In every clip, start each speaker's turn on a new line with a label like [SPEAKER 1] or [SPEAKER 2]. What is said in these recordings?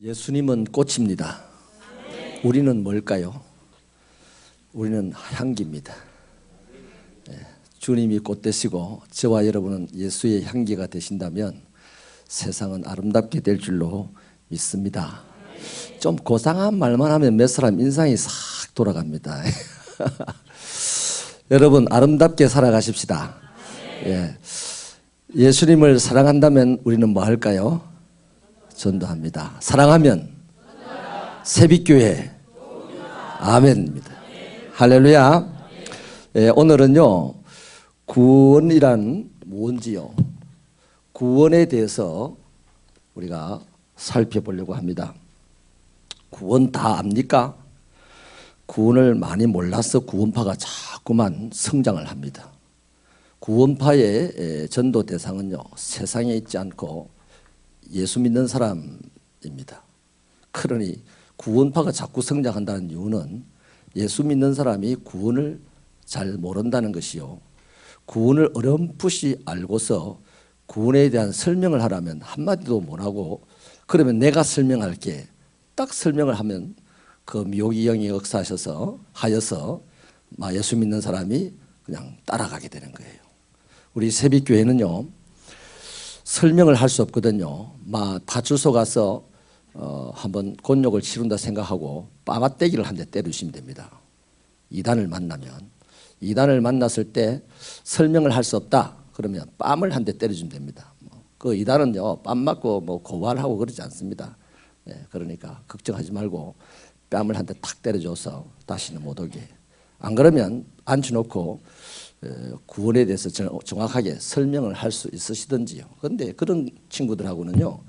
[SPEAKER 1] 예수님은 꽃입니다. 우리는 뭘까요? 우리는 향기입니다. 주님이 꽃 되시고 저와 여러분은 예수의 향기가 되신다면 세상은 아름답게 될 줄로 믿습니다. 좀 고상한 말만 하면 몇 사람 인상이 싹 돌아갑니다. 여러분 아름답게 살아가십시다. 예수님을 사랑한다면 우리는 뭐 할까요? 전도합니다. 사랑하면 새빛교회 아멘입니다. 할렐루야. 오늘은요 구원이란 뭔지요, 구원에 대해서 우리가 살펴보려고 합니다. 구원 다 압니까? 구원을 많이 몰라서 구원파가 자꾸만 성장을 합니다. 구원파의 전도 대상은요 세상에 있지 않고 예수 믿는 사람입니다. 그러니 구원파가 자꾸 성장한다는 이유는 예수 믿는 사람이 구원을 잘 모른다는 것이요, 구원을 어렴풋이 알고서 구원에 대한 설명을 하라면 한마디도 못하고 그러면 내가 설명할게 딱 설명을 하면 그 미혹이 영이 역사하여서 예수 믿는 사람이 그냥 따라가게 되는 거예요. 우리 새빛교회는요 설명을 할 수 없거든요. 파출소 가서 한번 곤욕을 치른다 생각하고 빠마떼기를 한 대 때리시면 됩니다. 이단을 만났을 때 설명을 할 수 없다 그러면 뺨을 한 대 때려주면 됩니다. 그 이단은요 뺨 맞고 고발하고 그러지 않습니다. 그러니까 걱정하지 말고 뺨을 한 대 탁 때려줘서 다시는 못 오게. 안 그러면 앉혀놓고 구원에 대해서 정확하게 설명을 할 수 있으시든지요. 그런데 그런 친구들하고는요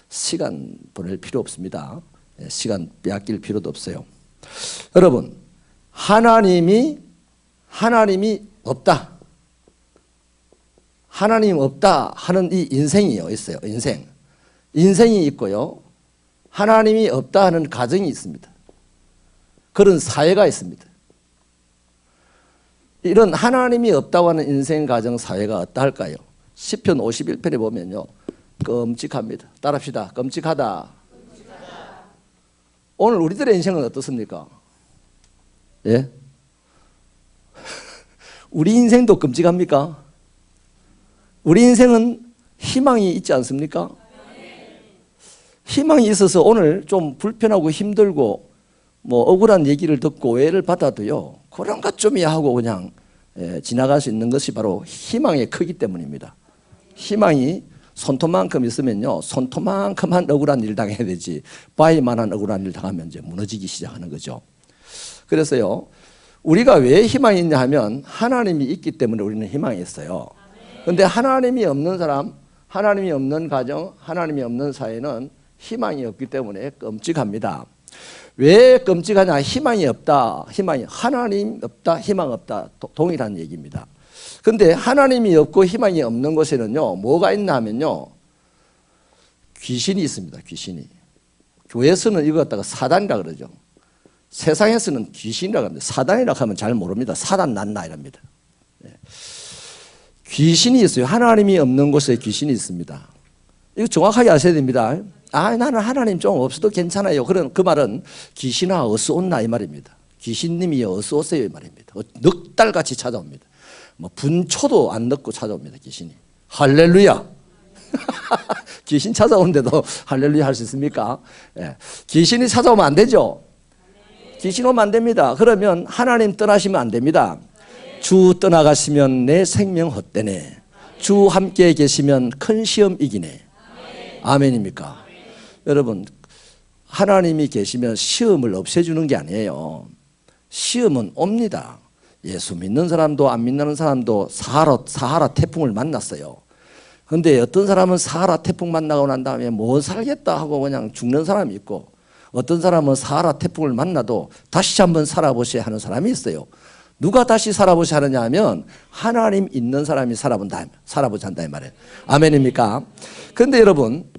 [SPEAKER 1] 시간 보낼 필요 없습니다. 시간 빼앗길 필요도 없어요. 여러분 하나님이 없다, 하나님 없다 하는 이 인생이요 있어요. 인생이 있고요 하나님이 없다 하는 가정이 있습니다. 그런 사회가 있습니다. 이런 하나님이 없다고 하는 인생 가정 사회가 어떠할까요? 시편 51편에 보면요 끔찍합니다. 따라합시다. 끔찍하다. 오늘 우리들의 인생은 어떻습니까? 예? 우리 인생도 끔찍합니까? 우리 인생은 희망이 있지 않습니까? 희망이 있어서 오늘 좀 불편하고 힘들고 억울한 얘기를 듣고 오해를 받아도요 그런 것 좀이야 하고 그냥 지나갈 수 있는 것이 바로 희망의 크기 때문입니다. 희망이 손톱만큼 있으면요 손톱만큼한 억울한 일 당해야 되지 바위만한 억울한 일 당하면 이제 무너지기 시작하는 거죠. 그래서요 우리가 왜 희망이 있냐 하면 하나님이 있기 때문에 우리는 희망이 있어요. 그런데 하나님이 없는 사람, 하나님이 없는 가정, 하나님이 없는 사회는 희망이 없기 때문에 끔찍합니다. 왜 끔찍하냐? 희망이 없다. 하나님 없다, 희망 없다. 동일한 얘기입니다. 그런데 하나님이 없고 희망이 없는 곳에는요 뭐가 있나 하면요 귀신이 있습니다. 귀신이. 교회에서는 이거 갖다가 사단이라 그러죠. 세상에서는 귀신이라고 합니다. 사단이라고 하면 잘 모릅니다. 사단 난나 이랍니다. 귀신이 있어요. 하나님이 없는 곳에 귀신이 있습니다. 이거 정확하게 아셔야 됩니다. 나는 하나님 좀 없어도 괜찮아요. 그 말은 귀신아 어서 온나 이 말입니다. 귀신님이 어서 오세요 이 말입니다. 넉 달같이 찾아옵니다. 분초도 안 넣고 찾아옵니다. 귀신이. 할렐루야. 귀신 찾아오는데도 할렐루야 할 수 있습니까? 귀신이 찾아오면 안 되죠. 귀신 오면 안 됩니다. 그러면 하나님 떠나시면 안 됩니다. 주 떠나가시면 내 생명 헛되네. 주 함께 계시면 큰 시험 이기네. 아멘입니까? 여러분 하나님이 계시면 시험을 없애주는 게 아니에요. 시험은 옵니다. 예수 믿는 사람도 안 믿는 사람도 사하라 태풍을 만났어요. 그런데 어떤 사람은 사하라 태풍 만나고 난 다음에 못 살겠다 하고 그냥 죽는 사람이 있고 어떤 사람은 사하라 태풍을 만나도 다시 한번 살아보셔야 하는 사람이 있어요. 누가 다시 살아보셔야 하느냐 하면 하나님 있는 사람이 살아보자 한다 이 말이에요. 아멘입니까? 그런데 여러분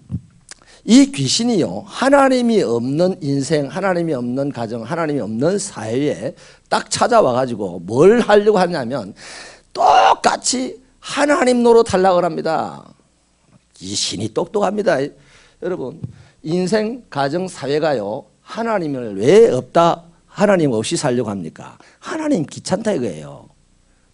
[SPEAKER 1] 이 귀신이요 하나님이 없는 인생, 하나님이 없는 가정, 하나님이 없는 사회에 딱 찾아와 가지고 뭘 하려고 하냐면 똑같이 하나님 노릇하려고 합니다. 귀신이 똑똑합니다. 여러분 인생, 가정, 사회가요, 하나님을 왜 없다, 하나님 없이 살려고 합니까? 하나님 귀찮다 이거예요.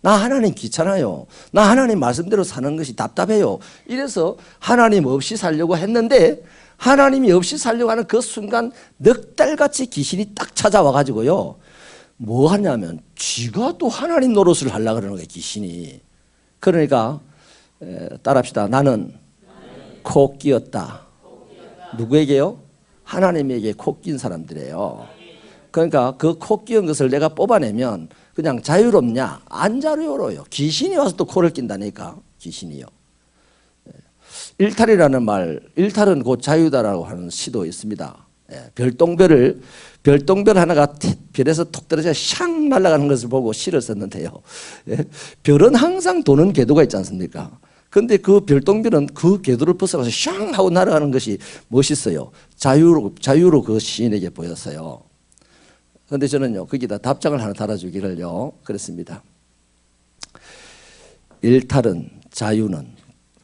[SPEAKER 1] 나 하나님 귀찮아요. 나 하나님 말씀대로 사는 것이 답답해요. 이래서 하나님 없이 살려고 했는데, 하나님이 없이 살려고 하는 그 순간 넉 달같이 귀신이 딱 찾아와 가지고요, 뭐 하냐면 쥐가 또 하나님 노릇을 하려고 그러는 거예요, 귀신이. 그러니까 따라합시다. 나는 코 끼었다. 누구에게요? 하나님에게 코 낀 사람들이에요. 그러니까 그 코 끼운 것을 내가 뽑아내면 그냥 자유롭냐? 안 자유로워요. 귀신이 와서 또 코를 낀다니까, 귀신이요. 일탈이라는 말, 일탈은 곧 자유다라고 하는 시도 있습니다. 별똥별 하나가 별에서 톡 떨어져 샹 날아가는 것을 보고 시를 썼는데요. 별은 항상 도는 궤도가 있지 않습니까? 그런데 그 별똥별은 그 궤도를 벗어나서 샹 하고 날아가는 것이 멋있어요. 자유로 그 시인에게 보였어요. 그런데 저는요, 거기다 답장을 하나 달아주기를요, 그랬습니다. 일탈은, 자유는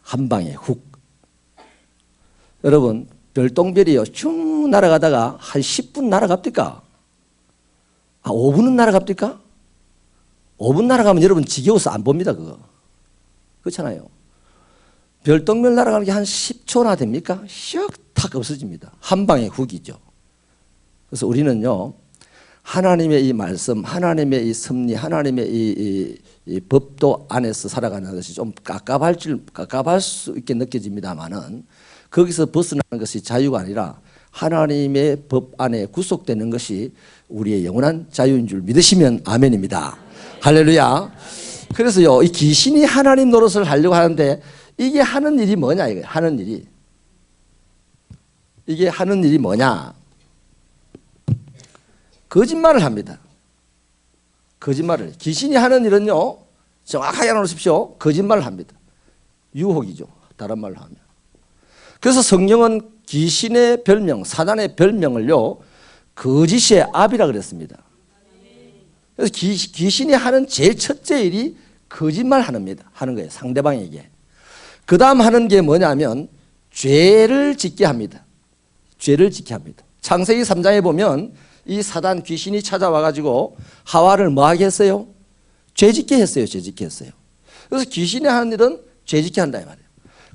[SPEAKER 1] 한 방에 훅. 여러분, 별똥별이요, 쭉 날아가다가 한 10분 날아갑니까? 5분은 날아갑니까? 5분 날아가면 여러분 지겨워서 안 봅니다, 그거. 그렇잖아요. 별똥별 날아가는 게 한 10초나 됩니까? 슉 탁 없어집니다. 한 방에 훅이죠. 그래서 우리는요, 하나님의 이 말씀, 하나님의 이 섭리, 하나님의 이 법도 안에서 살아가는 것이 좀 깝깝할 수 있게 느껴집니다만은, 거기서 벗어나는 것이 자유가 아니라 하나님의 법 안에 구속되는 것이 우리의 영원한 자유인 줄 믿으시면 아멘입니다. 할렐루야. 그래서요, 이 귀신이 하나님 노릇을 하려고 하는데, 이게 하는 일이 뭐냐, 이거예요. 하는 일이. 이게 하는 일이 뭐냐? 거짓말을 합니다. 거짓말을. 귀신이 하는 일은요, 정확하게 알아놓으십시오. 거짓말을 합니다. 유혹이죠, 다른 말로 하면. 그래서 성경은 귀신의 별명, 사단의 별명을요, 거짓의 아비라 그랬습니다. 그래서 귀신이 하는 제일 첫째 일이 거짓말 하는 거예요, 상대방에게. 그 다음 하는 게 뭐냐면 죄를 짓게 합니다. 죄를 짓게 합니다. 창세기 3장에 보면 이 사단 귀신이 찾아와 가지고 하와를 뭐 하게 했어요? 죄 짓게 했어요. 죄 짓게 했어요. 그래서 귀신이 하는 일은 죄 짓게 한다 이 말이에요.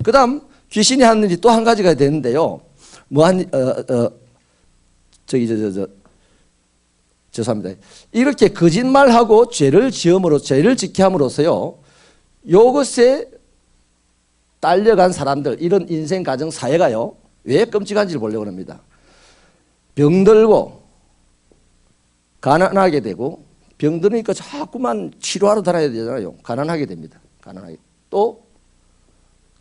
[SPEAKER 1] 그 다음 귀신이 하는 일이 또 한 가지가 되는데요. 죄송합니다. 이렇게 거짓말하고 죄를 짓게 함으로써요, 이것에 딸려간 사람들, 이런 인생, 가정, 사회가요, 왜 끔찍한지를 보려고 합니다. 병들고 가난하게 되고, 병드니까 자꾸만 치료하러 다녀야 되잖아요. 가난하게 됩니다. 가난하게. 또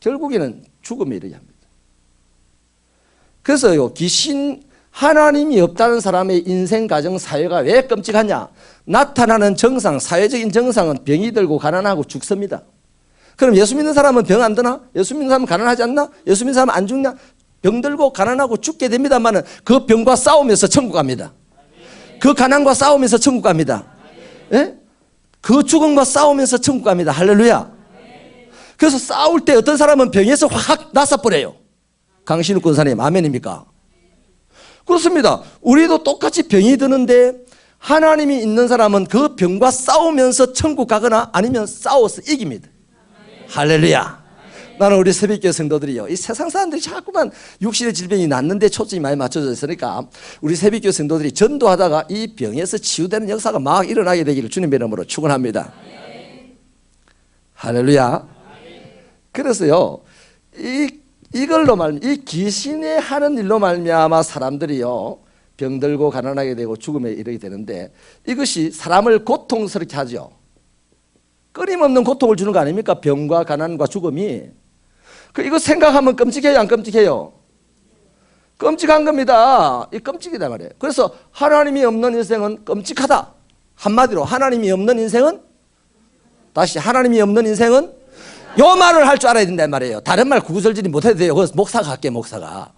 [SPEAKER 1] 결국에는 죽음에 이르게 합니다. 그래서요, 하나님이 없다는 사람의 인생, 가정, 사회가 왜 끔찍하냐? 나타나는 정상, 사회적인 정상은 병이 들고 가난하고 죽습니다. 그럼 예수 믿는 사람은 병 안 드나? 예수 믿는 사람은 가난하지 않나? 예수 믿는 사람은 안 죽냐? 병들고 가난하고 죽게 됩니다만 그 병과 싸우면서 천국 갑니다. 그 가난과 싸우면서 천국 갑니다. 예? 그 죽음과 싸우면서 천국 갑니다. 할렐루야. 그래서 싸울 때 어떤 사람은 병에서 확 나서버려요. 강신욱 권사님 아멘입니까? 그렇습니다. 우리도 똑같이 병이 드는데 하나님이 있는 사람은 그 병과 싸우면서 천국 가거나 아니면 싸워서 이깁니다. 할렐루야. 나는 우리 새벽교회 성도들이요, 이 세상 사람들이 자꾸만 육신의 질병이 낫는데 초점이 많이 맞춰져 있으니까 우리 새벽교회 성도들이 전도하다가 이 병에서 치유되는 역사가 막 일어나게 되기를 주님의 이름으로 축원합니다. 할렐루야. 그래서요, 이걸로 이 귀신의 하는 일로 말미암아 사람들이요, 병들고 가난하게 되고 죽음에 이르게 되는데, 이것이 사람을 고통스럽게 하죠. 끊임없는 고통을 주는 거 아닙니까? 병과 가난과 죽음이. 이거 생각하면 끔찍해요, 안 끔찍해요? 끔찍한 겁니다. 이 끔찍이다 말이에요. 그래서 하나님이 없는 인생은 끔찍하다. 한마디로 하나님이 없는 인생은, 다시 하나님이 없는 인생은, 요 말을 할 줄 알아야 된단 말이에요. 다른 말 구구절절히 못해도 돼요. 그래서 목사가 할게요, 목사가.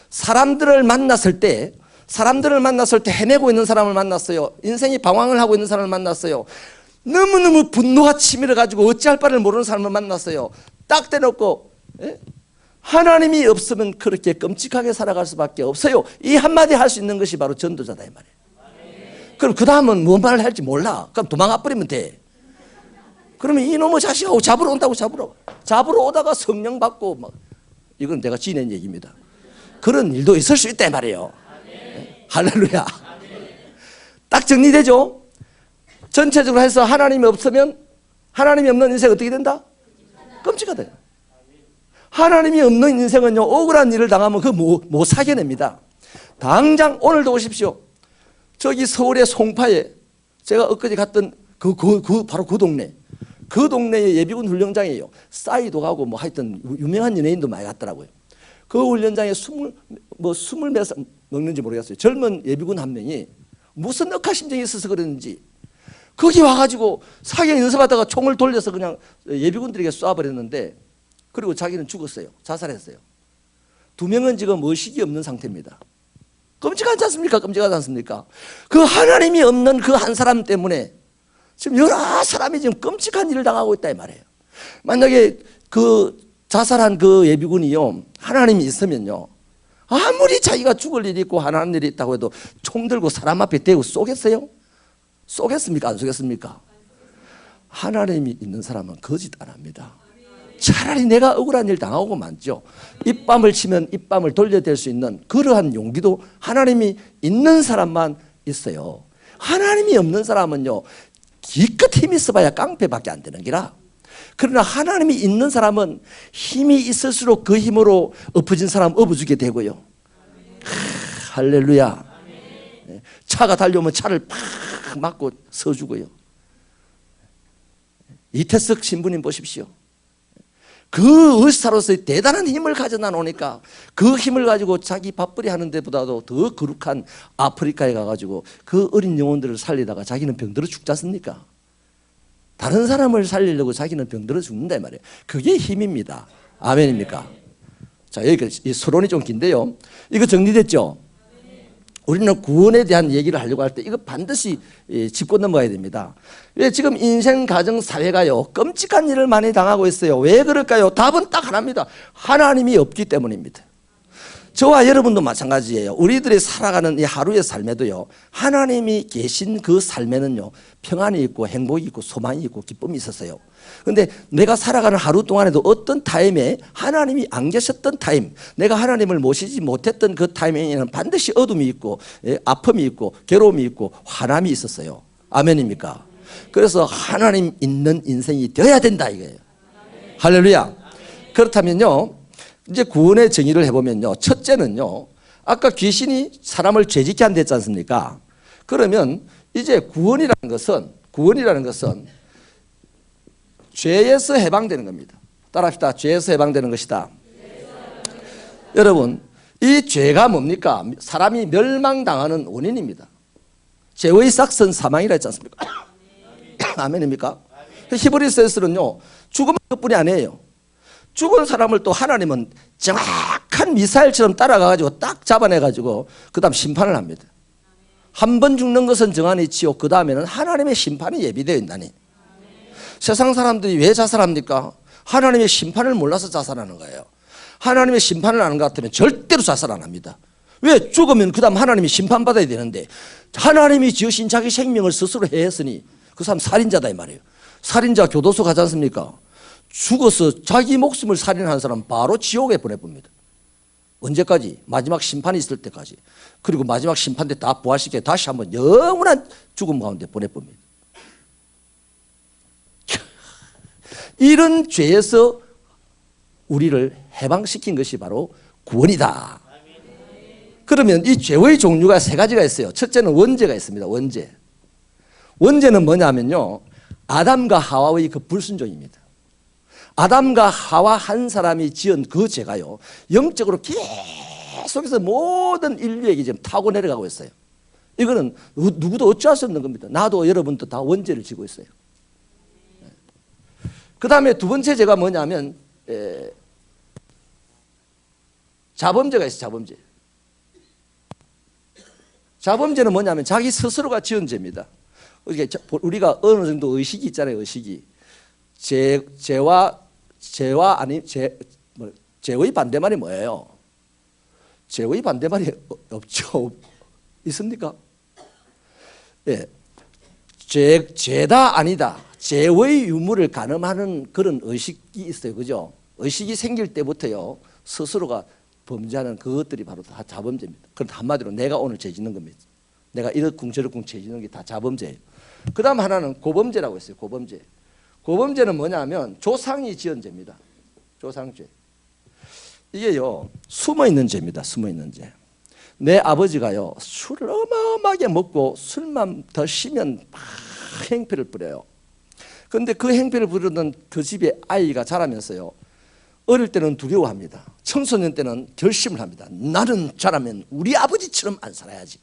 [SPEAKER 1] 사람들을 만났을 때 헤매고 있는 사람을 만났어요. 인생이 방황을 하고 있는 사람을 만났어요. 너무너무 분노가 치밀어가지고 어찌할 바를 모르는 사람을 만났어요. 딱 대놓고, 예? 하나님이 없으면 그렇게 끔찍하게 살아갈 수밖에 없어요. 이 한마디 할 수 있는 것이 바로 전도자다 이 말이에요. 그럼 그 다음은 뭔 말을 할지 몰라. 그럼 도망가 버리면 돼. 그러면 이놈의 자식하고 잡으러 온다고 잡으러 오다가 성령 받고 막, 이건 내가 지낸 얘기입니다. 그런 일도 있을 수 있다 이 말이에요. 할렐루야. 딱 정리되죠? 전체적으로 해서 하나님이 없으면, 하나님이 없는 인생 어떻게 된다? 끔찍하다. 하나님이 없는 인생은요, 억울한 일을 당하면 그거 못 사겨냅니다. 당장 오늘도 오십시오. 저기 서울의 송파에 제가 엊그제 갔던 바로 그 동네. 그 동네에 예비군 훈련장이에요. 싸이도 가고 뭐 하여튼 유명한 연예인도 많이 갔더라고요. 그 훈련장에 20몇 살 먹는지 모르겠어요. 젊은 예비군 한 명이 무슨 억하심정이 있어서 그랬는지 거기 와가지고 사격 연습하다가 총을 돌려서 그냥 예비군들에게 쏴버렸는데, 그리고 자기는 죽었어요. 자살했어요. 2명은 지금 의식이 없는 상태입니다. 끔찍하지 않습니까? 끔찍하지 않습니까? 그 하나님이 없는 그 한 사람 때문에 지금 여러 사람이 지금 끔찍한 일을 당하고 있다 이 말이에요. 만약에 그 자살한 그 예비군이요, 하나님이 있으면요, 아무리 자기가 죽을 일이 있고 하나님 일이 있다고 해도 총 들고 사람 앞에 대고 쏘겠어요? 쏘겠습니까? 안 쏘겠습니까? 하나님이 있는 사람은 거짓 안 합니다. 차라리 내가 억울한 일 당하고 많죠. 입밤을 치면 입밤을 돌려댈 수 있는 그러한 용기도 하나님이 있는 사람만 있어요. 하나님이 없는 사람은요, 기껏 힘이 있어봐야 깡패밖에 안 되는 기라. 그러나 하나님이 있는 사람은 힘이 있을수록 그 힘으로 엎어진 사람 업어주게 되고요. 할렐루야. 차가 달려오면 차를 팍 맞고 서주고요. 이태석 신부님 보십시오. 그 의사로서의 대단한 힘을 가져다 놓으니까 그 힘을 가지고 자기 밥벌이 하는 데보다도 더 거룩한 아프리카에 가가지고 그 어린 영혼들을 살리다가 자기는 병들어 죽지 않습니까? 다른 사람을 살리려고 자기는 병들어 죽는다 말이에요. 그게 힘입니다. 아멘입니까? 자, 여기 이 서론이 좀 긴데요. 이거 정리됐죠? 우리는 구원에 대한 얘기를 하려고 할 때 이거 반드시 짚고 넘어가야 됩니다. 왜 지금 인생, 가정, 사회가요, 끔찍한 일을 많이 당하고 있어요. 왜 그럴까요? 답은 딱 하나입니다. 하나님이 없기 때문입니다. 저와 여러분도 마찬가지예요. 우리들이 살아가는 이 하루의 삶에도요, 하나님이 계신 그 삶에는요, 평안이 있고 행복이 있고 소망이 있고 기쁨이 있었어요. 그런데 내가 살아가는 하루 동안에도 어떤 타임에 하나님이 안 계셨던 타임, 내가 하나님을 모시지 못했던 그 타임에는 반드시 어둠이 있고 아픔이 있고 괴로움이 있고 화남이 있었어요. 아멘입니까? 그래서 하나님 있는 인생이 되어야 된다 이거예요. 할렐루야. 그렇다면요, 이제 구원의 정의를 해보면요, 첫째는요, 아까 귀신이 사람을 죄짓게 한다 했지 않습니까? 그러면 이제 구원이라는 것은 죄에서 해방되는 겁니다. 따라합시다. 죄에서 해방되는 것이다. 여러분, 이 죄가 뭡니까? 사람이 멸망당하는 원인입니다. 죄의 싹은 사망이라 했지 않습니까? 아멘입니까? 히브리서에서는요, 죽음은 그뿐이 아니에요. 죽은 사람을 또 하나님은 정확한 미사일처럼 따라가가지고 딱 잡아내가지고 그 다음 심판을 합니다. 한 번 죽는 것은 정한 이치요, 그 다음에는 하나님의 심판이 예비되어 있다니. 세상 사람들이 왜 자살합니까? 하나님의 심판을 몰라서 자살하는 거예요. 하나님의 심판을 아는 것 같으면 절대로 자살 안 합니다. 왜? 죽으면 그 다음 하나님이 심판받아야 되는데, 하나님이 지으신 자기 생명을 스스로 해했으니 그 사람 살인자다 이 말이에요. 살인자 교도소 가지 않습니까? 죽어서 자기 목숨을 살인한 사람 바로 지옥에 보내봅니다. 언제까지? 마지막 심판이 있을 때까지. 그리고 마지막 심판 때 다 부활시켜 다시 한번 영원한 죽음 가운데 보내봅니다. 이런 죄에서 우리를 해방시킨 것이 바로 구원이다. 그러면 이 죄의 종류가 세 가지가 있어요. 첫째는 원죄가 있습니다. 원죄는 뭐냐면요, 아담과 하와의 그 불순종입니다. 아담과 하와 한 사람이 지은 그 죄가요, 영적으로 계속해서 모든 인류에게 지금 타고 내려가고 있어요. 이거는 누구도 어찌할 수 없는 겁니다. 나도 여러분도 다 원죄를 지고 있어요. 그 다음에 두 번째 죄가 뭐냐면 자범죄가 있어요. 자범죄. 자범죄는 뭐냐면 자기 스스로가 지은 죄입니다. 우리가 어느 정도 의식이 있잖아요. 의식이. 죄와 죄의 반대말이 뭐예요? 죄의 반대말이 없죠. 있습니까? 예. 죄다 아니다. 죄의 유무를 가늠하는 그런 의식이 있어요. 그죠? 의식이 생길 때부터요, 스스로가 범죄하는 그것들이 바로 다 자범죄입니다. 그럼 한마디로 내가 오늘 죄 짓는 겁니다. 내가 이러쿵 저러쿵 죄 짓는 게 다 자범죄예요. 그 다음 하나는 고범죄라고 했어요. 고범죄. 고범죄는 뭐냐면 조상이 지은 죄입니다. 조상죄. 이게요, 숨어있는 죄입니다. 숨어있는 죄. 내 아버지가요, 술을 어마어마하게 먹고 술만 더 쉬면 막 행패를 부려요. 그런데 그 행패를 부르던 그 집의 아이가 자라면서요, 어릴 때는 두려워합니다. 청소년 때는 결심을 합니다. 나는 자라면 우리 아버지처럼 안 살아야지.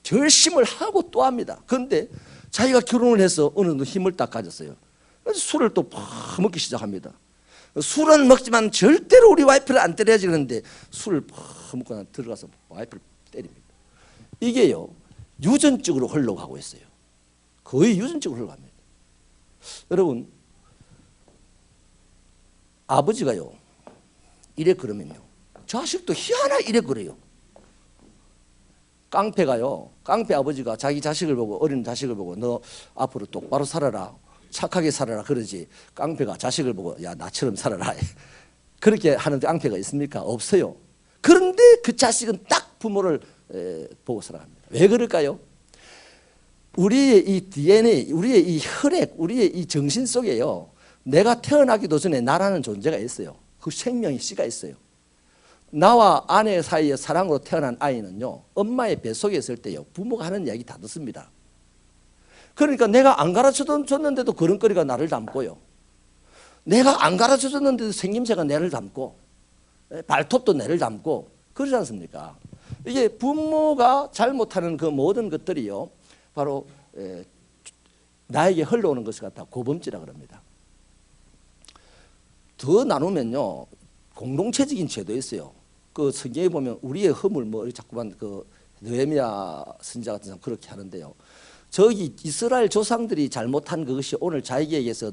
[SPEAKER 1] 결심을 하고 또 합니다. 그런데 자기가 결혼을 해서 어느 정도 힘을 딱 가졌어요. 그래서 술을 또 팍 먹기 시작합니다. 술은 먹지만 절대로 우리 와이프를 안 때려야지. 그러는데 술을 팍 먹고 들어가서 와이프를 때립니다. 이게요, 유전적으로 흘러가고 있어요. 거의 유전적으로 흘러갑니다. 여러분, 아버지가요, 이래 그러면요, 자식도 희한하게 이래 그래요. 깡패가요, 깡패 아버지가 자기 자식을 보고, 어린 자식을 보고, 너 앞으로 똑바로 살아라, 착하게 살아라 그러지, 깡패가 자식을 보고 야 나처럼 살아라 그렇게 하는 깡패가 있습니까? 없어요. 그런데 그 자식은 딱 부모를 보고 살아갑니다. 왜 그럴까요? 우리의 이 DNA, 우리의 이 혈액, 우리의 이 정신 속에요, 내가 태어나기도 전에 나라는 존재가 있어요. 그 생명의 씨가 있어요. 나와 아내 사이에 사랑으로 태어난 아이는요, 엄마의 뱃속에 있을 때요, 부모가 하는 이야기 다 듣습니다. 그러니까 내가 안 가르쳐줬는데도 걸음걸이가 나를 닮고요, 내가 안 가르쳐줬는데도 생김새가 나를 닮고, 발톱도 나를 닮고 그러지 않습니까? 이게 부모가 잘못하는 그 모든 것들이요, 바로 나에게 흘러오는 것을 갖다 고범죄라 그럽니다. 더 나누면요, 공동체적인 죄도 있어요. 그 성경에 보면 우리의 허물 뭐 자꾸만 그 느헤미야 선지자 같은 사람 그렇게 하는데요, 저기 이스라엘 조상들이 잘못한 그것이 오늘 자기에게서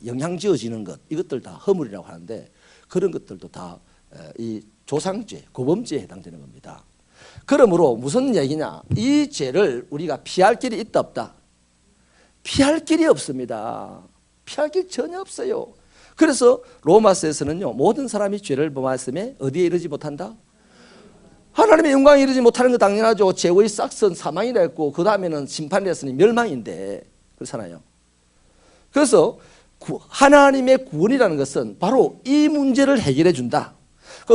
[SPEAKER 1] 영향 지어지는 것, 이것들 다 허물이라고 하는데, 그런 것들도 다 이 조상죄, 고범죄에 해당되는 겁니다. 그러므로 무슨 얘기냐, 이 죄를 우리가 피할 길이 있다 없다? 피할 길이 없습니다. 피할 길이 전혀 없어요. 그래서 로마서에서는요, 모든 사람이 죄를 범하였음에 어디에 이르지 못한다? 하나님의 영광에 이르지 못하는 거 당연하죠. 죄의 싹선 사망이라 했고, 그 다음에는 심판이라 했으니 멸망인데, 그렇잖아요. 그래서 하나님의 구원이라는 것은 바로 이 문제를 해결해 준다.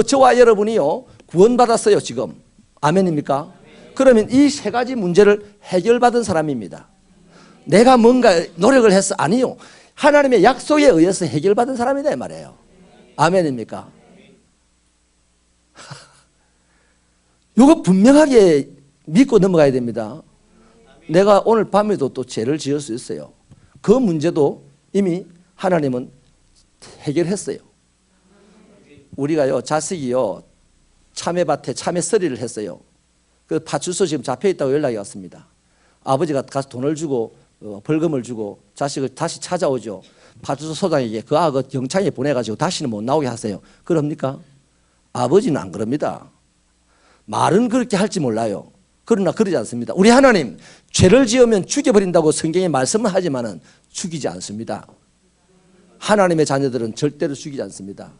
[SPEAKER 1] 저와 여러분이요, 구원받았어요 지금. 아멘입니까? 그러면 이 세 가지 문제를 해결받은 사람입니다. 내가 뭔가 노력을 해서, 아니요, 하나님의 약속에 의해서 해결받은 사람이다 이 말이에요. 아멘입니까? 이거 분명하게 믿고 넘어가야 됩니다. 내가 오늘 밤에도 또 죄를 지을 수 있어요. 그 문제도 이미 하나님은 해결했어요. 우리가요, 자식이요, 참외밭에 참외서리를 했어요. 그 파출소 지금 잡혀있다고 연락이 왔습니다. 아버지가 가서 돈을 주고 벌금을 주고 자식을 다시 찾아오죠. 파출소 소장에게 그 영창에 보내가지고 다시는 못 나오게 하세요. 그럽니까? 아버지는 안 그럽니다. 말은 그렇게 할지 몰라요. 그러나 그러지 않습니다. 우리 하나님, 죄를 지으면 죽여버린다고 성경에 말씀을 하지만은 죽이지 않습니다. 하나님의 자녀들은 절대로 죽이지 않습니다.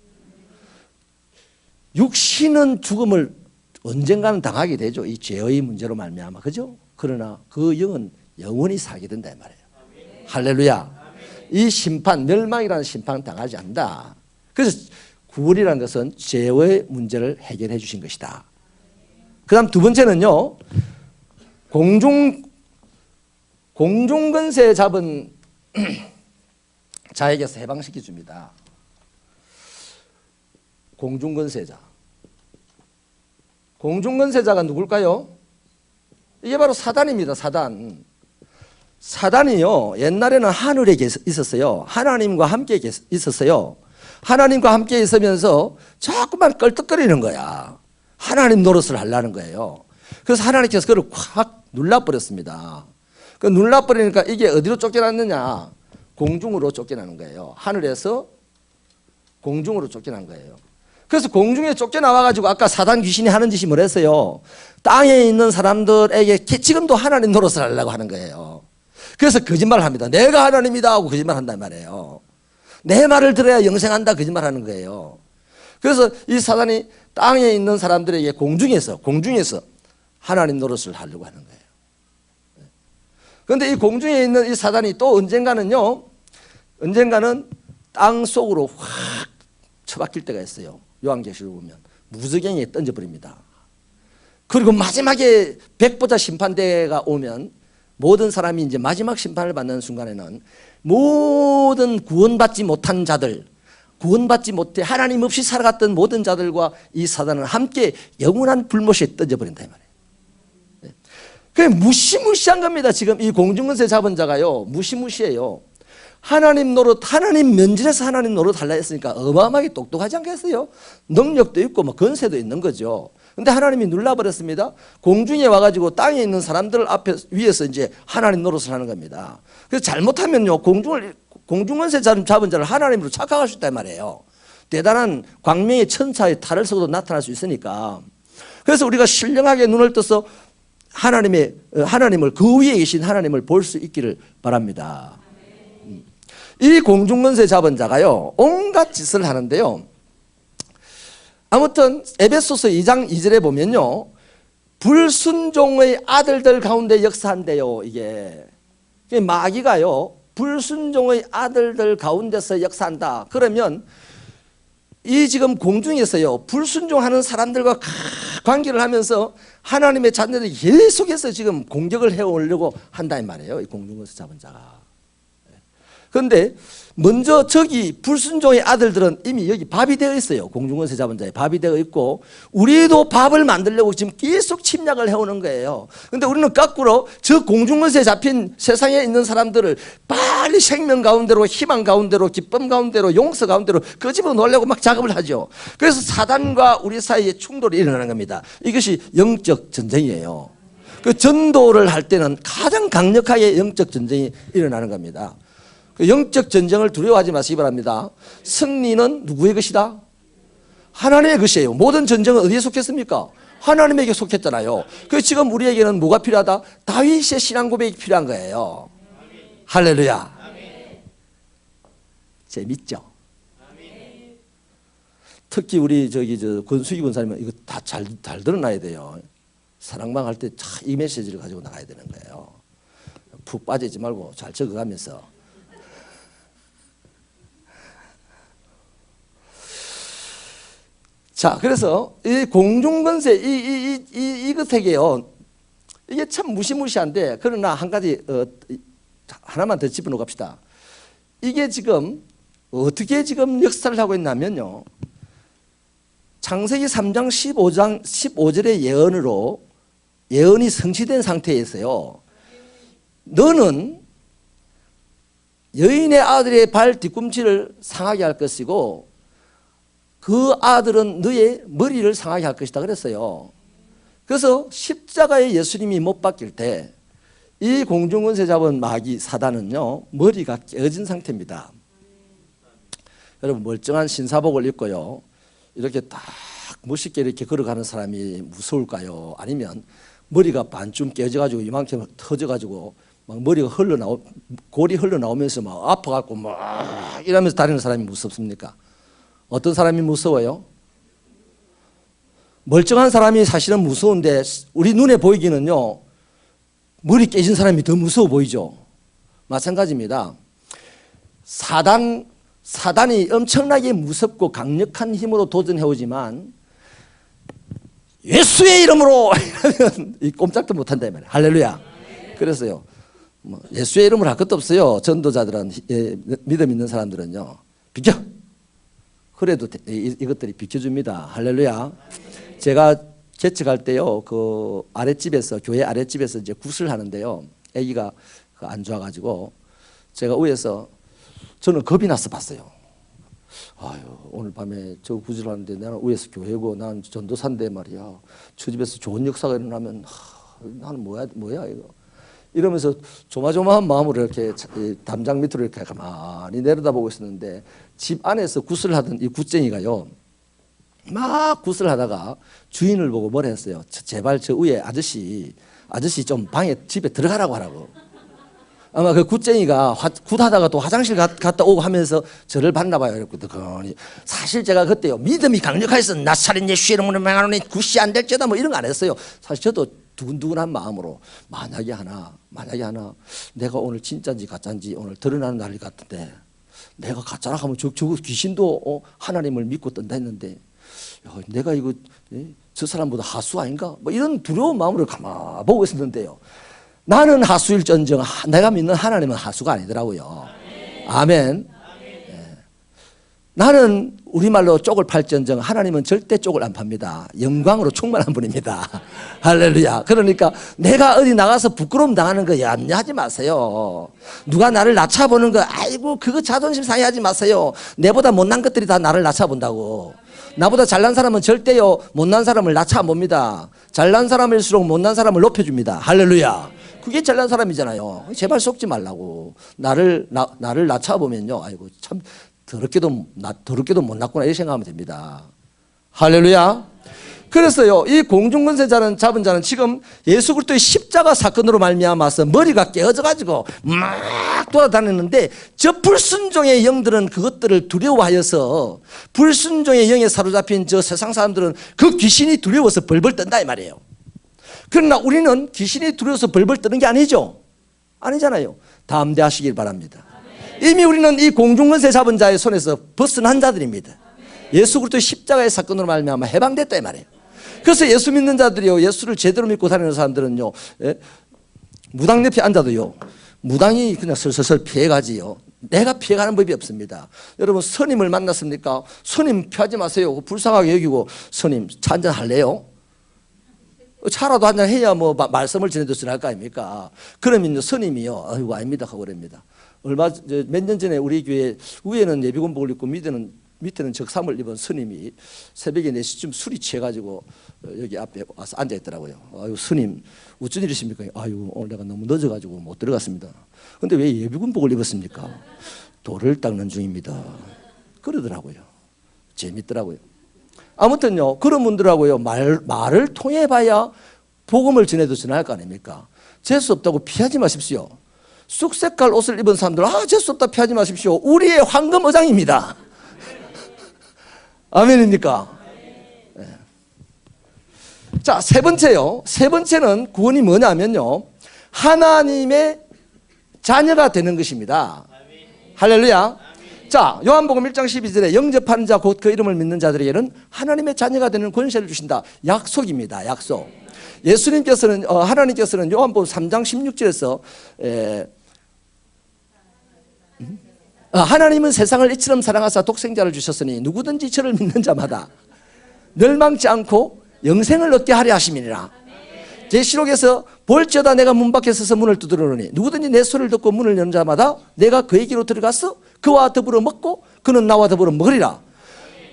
[SPEAKER 1] 육신은 죽음을 언젠가는 당하게 되죠. 이 죄의 문제로 말미암아, 그죠? 그러나 그 영은 영원히 살게 된다 이 말이에요. 할렐루야. 이 심판, 멸망이라는 심판은 당하지 않는다. 그래서 구원이라는 것은 죄의 문제를 해결해 주신 것이다. 그 다음 두 번째는요, 공중권세 잡은 자에게서 해방시켜 줍니다. 공중권세자. 공중권세자가 누굴까요? 이게 바로 사단입니다. 사단. 사단이요, 옛날에는 하늘에 있었어요. 하나님과 함께 있었어요. 하나님과 함께 있으면서 자꾸만 껄떡거리는 거야. 하나님 노릇을 하려는 거예요. 그래서 하나님께서 그걸 확 눌러버렸습니다. 그 눌러버리니까 이게 어디로 쫓겨났느냐? 공중으로 쫓겨나는 거예요. 하늘에서 공중으로 쫓겨난 거예요. 그래서 공중에 쫓겨나와가지고 아까 사단 귀신이 하는 짓이 뭐랬어요? 땅에 있는 사람들에게 지금도 하나님 노릇을 하려고 하는 거예요. 그래서 거짓말을 합니다. 내가 하나님이다 하고 거짓말 한단 말이에요. 내 말을 들어야 영생한다 거짓말 하는 거예요. 그래서 이 사단이 땅에 있는 사람들에게 공중에서 하나님 노릇을 하려고 하는 거예요. 그런데 이 공중에 있는 이 사단이 또 언젠가는 땅 속으로 확 처박힐 때가 있어요. 요한계시록 보면 무저갱이에 던져버립니다. 그리고 마지막에 백보자 심판대가 오면 모든 사람이 이제 마지막 심판을 받는 순간에는 모든 구원받지 못한 자들, 구원받지 못해 하나님 없이 살아갔던 모든 자들과 이 사단은 함께 영원한 불못에 던져버린다 이 말이에요. 그게 무시무시한 겁니다. 지금 이 공중권세 잡은 자가요, 무시무시해요. 하나님 노릇, 하나님 면전에서 하나님 노릇 하려 했으니까 어마어마하게 똑똑하지 않겠어요? 능력도 있고 뭐 권세도 있는 거죠. 근데 하나님이 눌러버렸습니다. 공중에 와가지고 땅에 있는 사람들 위에서 이제 하나님 노릇을 하는 겁니다. 그래서 잘못하면요, 공중권세 잡은 자를 하나님으로 착각할 수 있단 말이에요. 대단한 광명의 천사의 탈을 쓰고도 나타날 수 있으니까. 그래서 우리가 신령하게 눈을 떠서 하나님을, 그 위에 계신 하나님을 볼 수 있기를 바랍니다. 이 공중권세 잡은 자가요, 온갖 짓을 하는데요. 아무튼 에베소서 2장 2절에 보면요, 불순종의 아들들 가운데 역사한대요. 이게 마귀가요, 불순종의 아들들 가운데서 역사한다. 그러면 이 지금 공중에서요, 불순종하는 사람들과 관계를 하면서 하나님의 자녀들이 계속해서 지금 공격을 해오려고 한다 이 말이에요. 이 공중권세 잡은 자가. 그런데 먼저 저기 불순종의 아들들은 이미 여기 밥이 되어 있어요. 공중권세 잡은 자에 밥이 되어 있고, 우리도 밥을 만들려고 지금 계속 침략을 해오는 거예요. 그런데 우리는 거꾸로 저 공중권세 잡힌 세상에 있는 사람들을 빨리 생명 가운데로, 희망 가운데로, 기쁨 가운데로, 용서 가운데로 그 집어 넣으려고 막 작업을 하죠. 그래서 사단과 우리 사이에 충돌이 일어나는 겁니다. 이것이 영적 전쟁이에요. 그 전도를 할 때는 가장 강력하게 영적 전쟁이 일어나는 겁니다. 영적 전쟁을 두려워하지 마시기 바랍니다. 승리는 누구의 것이다? 하나님의 것이에요. 모든 전쟁은 어디에 속했습니까? 하나님에게 속했잖아요. 그래서 지금 우리에게는 뭐가 필요하다? 다윗의 신앙 고백이 필요한 거예요. 할렐루야. 재밌죠? 특히 우리 권수기 권사님은 이거 다 잘 드러나야 돼요. 사랑방 할 때 이 메시지를 가지고 나가야 되는 거예요. 푹 빠지지 말고 잘 적어가면서. 자, 그래서 이 공중권세 이것에게요, 이게 참 무시무시한데, 그러나 한 가지 하나만 더 짚어놓고 갑시다. 이게 지금 어떻게 지금 역사를 하고 있냐면요, 창세기 3장 15절의 예언이 성취된 상태에서요, 너는 여인의 아들의 발 뒤꿈치를 상하게 할 것이고 그 아들은 너의 머리를 상하게 할 것이다 그랬어요. 그래서 십자가에 예수님이 못 박힐 때 이 공중권세 잡은 마귀 사단은요, 머리가 깨어진 상태입니다. 여러분, 멀쩡한 신사복을 입고요, 이렇게 딱 멋있게 이렇게 걸어가는 사람이 무서울까요? 아니면 머리가 반쯤 깨져가지고 이만큼 터져가지고 막 머리가 골이 흘러나오면서 막 아파갖고 막 이러면서 다니는 사람이 무섭습니까? 어떤 사람이 무서워요? 멀쩡한 사람이 사실은 무서운데 우리 눈에 보이기는요, 머리 깨진 사람이 더 무서워 보이죠. 마찬가지입니다. 사단이 엄청나게 무섭고 강력한 힘으로 도전해오지만 예수의 이름으로 이러면 꼼짝도 못한다 이 말이에요. 할렐루야. 그래서요, 예수의 이름으로 할 것도 없어요. 전도자들은, 믿음 있는 사람들은요, 비켜. 그래도 이것들이 비켜줍니다. 할렐루야. 제가 개척할 때요, 그 아랫집에서, 교회 아랫집에서 이제 굿을 하는데요, 아기가 안 좋아가지고 제가 위에서, 저는 겁이 나서 봤어요. 아유, 오늘 밤에 저 굿을 하는데 나는 위에서 교회고 난 전도사인데 말이야, 저 집에서 좋은 역사가 일어나면 나는 뭐야 이거 이러면서 조마조마한 마음으로 이렇게 담장 밑으로 이렇게 가만히 내려다보고 있었는데, 집 안에서 굿을 하던 이 굿쟁이가요, 막 굿을 하다가 주인을 보고 뭐라 했어요. 제발 저 위에 아저씨 좀 방에 집에 들어가라고 하라고. 아마 그 굿쟁이가 굿하다가 또 화장실 갔다 오고 하면서 저를 봤나 봐요. 이랬거든요. 사실 제가 그때요, 믿음이 강력해서 나사렛 예수의 이름으로 명하노니 굿이 안 될지어다 뭐 이런 거 안 했어요. 사실 저도 두근두근한 마음으로 만약에 하나 내가 오늘 진짜인지 가짜인지 오늘 드러나는 날일 같은데, 내가 가짜라 하면 저 귀신도 하나님을 믿고 뜬다 했는데, 내가 이거 저 사람보다 하수 아닌가? 뭐 이런 두려운 마음으로 가만 보고 있었는데요, 나는 하수일전정 내가 믿는 하나님은 하수가 아니더라고요. 아멘. 나는 우리말로 쪽을 팔전정 하나님은 절대 쪽을 안 팝니다. 영광으로 충만한 분입니다. 할렐루야. 그러니까 내가 어디 나가서 부끄러움 당하는 거 염려하지 마세요. 누가 나를 낮춰보는 거 아이고 그거 자존심 상해하지 마세요. 내보다 못난 것들이 다 나를 낮춰본다고. 나보다 잘난 사람은 절대요 못난 사람을 낮춰 안 봅니다. 잘난 사람일수록 못난 사람을 높여줍니다. 할렐루야. 그게 잘난 사람이잖아요. 제발 속지 말라고. 나를 낮춰보면요, 아이고 참 더럽게도 못났구나 이렇게 생각하면 됩니다. 할렐루야. 그래서요, 이 공중권세자는 잡은 자는 지금 예수 그리스도의 십자가 사건으로 말미암아서 머리가 깨어져 가지고 막 돌아다녔는데, 저 불순종의 영들은 그것들을 두려워하여서, 불순종의 영에 사로잡힌 저 세상 사람들은 그 귀신이 두려워서 벌벌 떤다 이 말이에요. 그러나 우리는 귀신이 두려워서 벌벌 떠는 게 아니죠. 아니잖아요. 담대하시길 바랍니다. 이미 우리는 이 공중권세 잡은 자의 손에서 벗어난 자들입니다. 예수 그리스도의 십자가의 사건으로 말미암아 해방됐다 이 말이에요. 그래서 예수 믿는 자들이요, 예수를 제대로 믿고 다니는 사람들은요, 무당 옆에 앉아도요, 무당이 그냥 슬슬 피해가지요. 내가 피해가는 법이 없습니다. 여러분 스님을 만났습니까? 스님 피하지 마세요. 불쌍하게 여기고, 스님 차 한잔 할래요? 차라도 한잔 해야 뭐 말씀을 전해줬으나 할 거 아닙니까? 그러면 스님이요, 아이고 아닙니다 하고 그럽니다. 몇 년 전에 우리 교회 위에는 예비군복을 입고 밑에는 적삼을 입은 스님이 새벽에 4시쯤 술이 취해가지고 여기 앞에 와서 앉아있더라고요. 아유 스님 어쩐 일이십니까? 아유 오늘 내가 너무 늦어가지고 못 들어갔습니다. 근데 왜 예비군복을 입었습니까? 돌을 닦는 중입니다. 그러더라고요. 재밌더라고요. 아무튼요, 그런 분들하고요, 말을 통해 봐야 복음을 전해도 전할 거 아닙니까? 재수 없다고 피하지 마십시오. 쑥색깔 옷을 입은 사람들, 재수 없다 피하지 마십시오. 우리의 황금 의장입니다. 아멘입니까? 네. 자, 세 번째는 구원이 뭐냐면요, 하나님의 자녀가 되는 것입니다. 할렐루야. 자, 요한복음 1장 12절에 영접하는 자 곧 그 이름을 믿는 자들에게는 하나님의 자녀가 되는 권세를 주신다. 약속입니다. 약속. 예수님께서는 하나님께서는 요한복음 3장 16절에서 하나님은 세상을 이처럼 사랑하사 독생자를 주셨으니 누구든지 저를 믿는 자마다 멸망치 않고 영생을 얻게 하려 하심이니라. 계시록에서 볼지어다 내가 문 밖에 서서 문을 두드리노니 누구든지 내 소리를 듣고 문을 여는 자마다 내가 그에게로 들어가서 그와 더불어 먹고 그는 나와 더불어 먹으리라.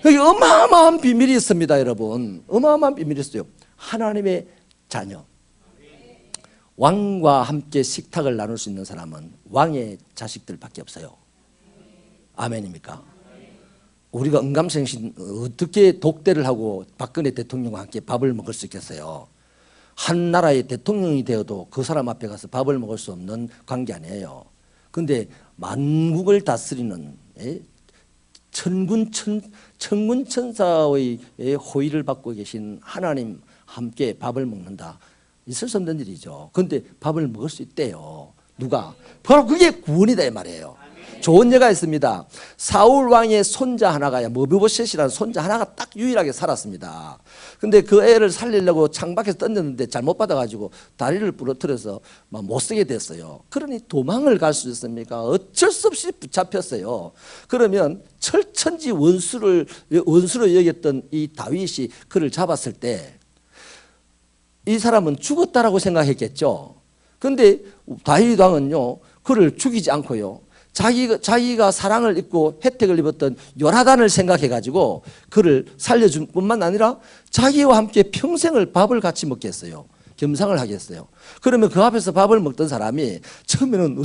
[SPEAKER 1] 여기 어마어마한 비밀이 있습니다. 여러분, 어마어마한 비밀이 있어요. 하나님의 자녀, 왕과 함께 식탁을 나눌 수 있는 사람은 왕의 자식들밖에 없어요. 아멘입니까? 우리가 은감생신 어떻게 독대를 하고 박근혜 대통령과 함께 밥을 먹을 수 있겠어요? 한 나라의 대통령이 되어도 그 사람 앞에 가서 밥을 먹을 수 없는 관계 아니에요. 그런데 만국을 다스리는 천군천사의 호의를 받고 계신 하나님 함께 밥을 먹는다. 있을 수 없는 일이죠. 그런데 밥을 먹을 수 있대요. 누가? 바로 그게 구원이다 이 말이에요. 좋은 예가 있습니다. 사울 왕의 손자 하나가, 머비보셋이라는 손자 하나가 딱 유일하게 살았습니다. 근데 그 애를 살리려고 창밖에서 던졌는데 잘못 받아가지고 다리를 부러뜨려서 못 쓰게 됐어요. 그러니 도망을 갈 수 있습니까? 어쩔 수 없이 붙잡혔어요. 그러면 철천지 원수로 여겼던 이 다윗이 그를 잡았을 때 이 사람은 죽었다라고 생각했겠죠. 그런데 다윗 왕은요, 그를 죽이지 않고요, 자기가 사랑을 입고 혜택을 입었던 요나단을 생각해가지고 그를 살려준 뿐만 아니라 자기와 함께 평생을 밥을 같이 먹게 했어요. 겸상을 하겠어요. 그러면 그 앞에서 밥을 먹던 사람이 처음에는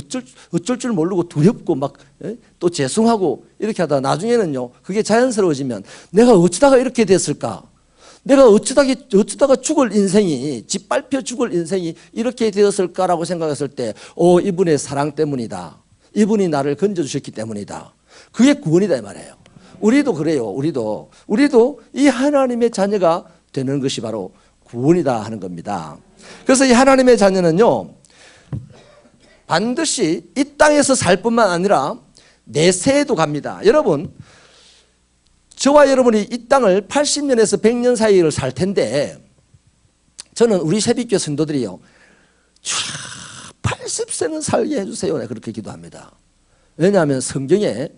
[SPEAKER 1] 어쩔 줄 모르고 두렵고 막 또 죄송하고 이렇게 하다가 나중에는요, 그게 자연스러워지면 내가 어쩌다가 이렇게 됐을까? 내가 어쩌다가 죽을 인생이, 짓밟혀 죽을 인생이 이렇게 되었을까라고 생각했을 때, 이분의 사랑 때문이다. 이분이 나를 건져주셨기 때문이다. 그게 구원이다 이 말이에요. 우리도 그래요. 우리도 이 하나님의 자녀가 되는 것이 바로 구원이다 하는 겁니다. 그래서 이 하나님의 자녀는요, 반드시 이 땅에서 살 뿐만 아니라 내세에도 갑니다. 여러분, 저와 여러분이 이 땅을 80년에서 100년 사이를 살 텐데, 저는 우리 새벽교회 성도들이요, 80세는 살게 해주세요. 그렇게 기도합니다. 왜냐하면 성경에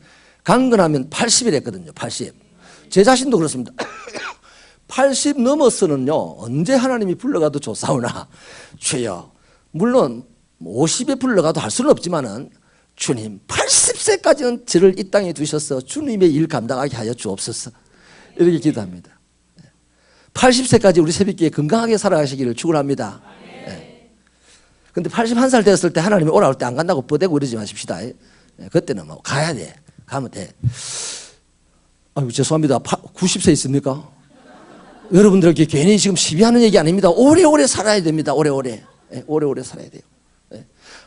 [SPEAKER 1] 강건하면 80이랬거든요. 80. 제 자신도 그렇습니다. 80 넘어서는요, 언제 하나님이 불러가도 좋사오나, 주여, 물론 50에 불러가도 할 수는 없지만은, 주님, 80세까지는 저를 이 땅에 두셔서 주님의 일 감당하게 하여 주옵소서. 이렇게 기도합니다. 80세까지 우리 새벽기에 건강하게 살아가시기를 축원합니다. 근데 81살 되었을 때 하나님이 오라 올 때 안 간다고 뻗대고 이러지 마십시다. 그때는 뭐 가야 돼. 가면 돼. 아유, 죄송합니다. 90세 있습니까? 여러분들에게 괜히 지금 시비하는 얘기 아닙니다. 오래오래 살아야 됩니다. 오래오래 살아야 돼요.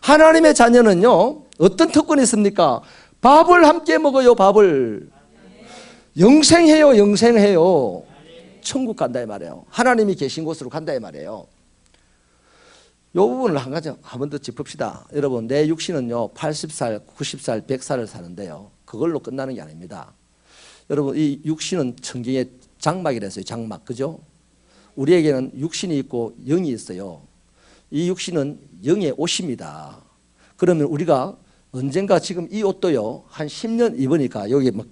[SPEAKER 1] 하나님의 자녀는요, 어떤 특권이 있습니까? 밥을 함께 먹어요. 밥을. 영생해요. 영생해요. 천국 간다 이 말이에요. 하나님이 계신 곳으로 간다 이 말이에요. 이 부분을 한 가지 한 번 더 짚읍시다. 여러분, 내 육신은요 80살, 90살, 100살을 사는데요, 그걸로 끝나는 게 아닙니다. 여러분, 이 육신은 성경의 장막이라 했어요. 장막, 그죠? 우리에게는 육신이 있고 영이 있어요. 이 육신은 영의 옷입니다. 그러면 우리가 언젠가 지금 이 옷도요 한 10년 입으니까 여기 막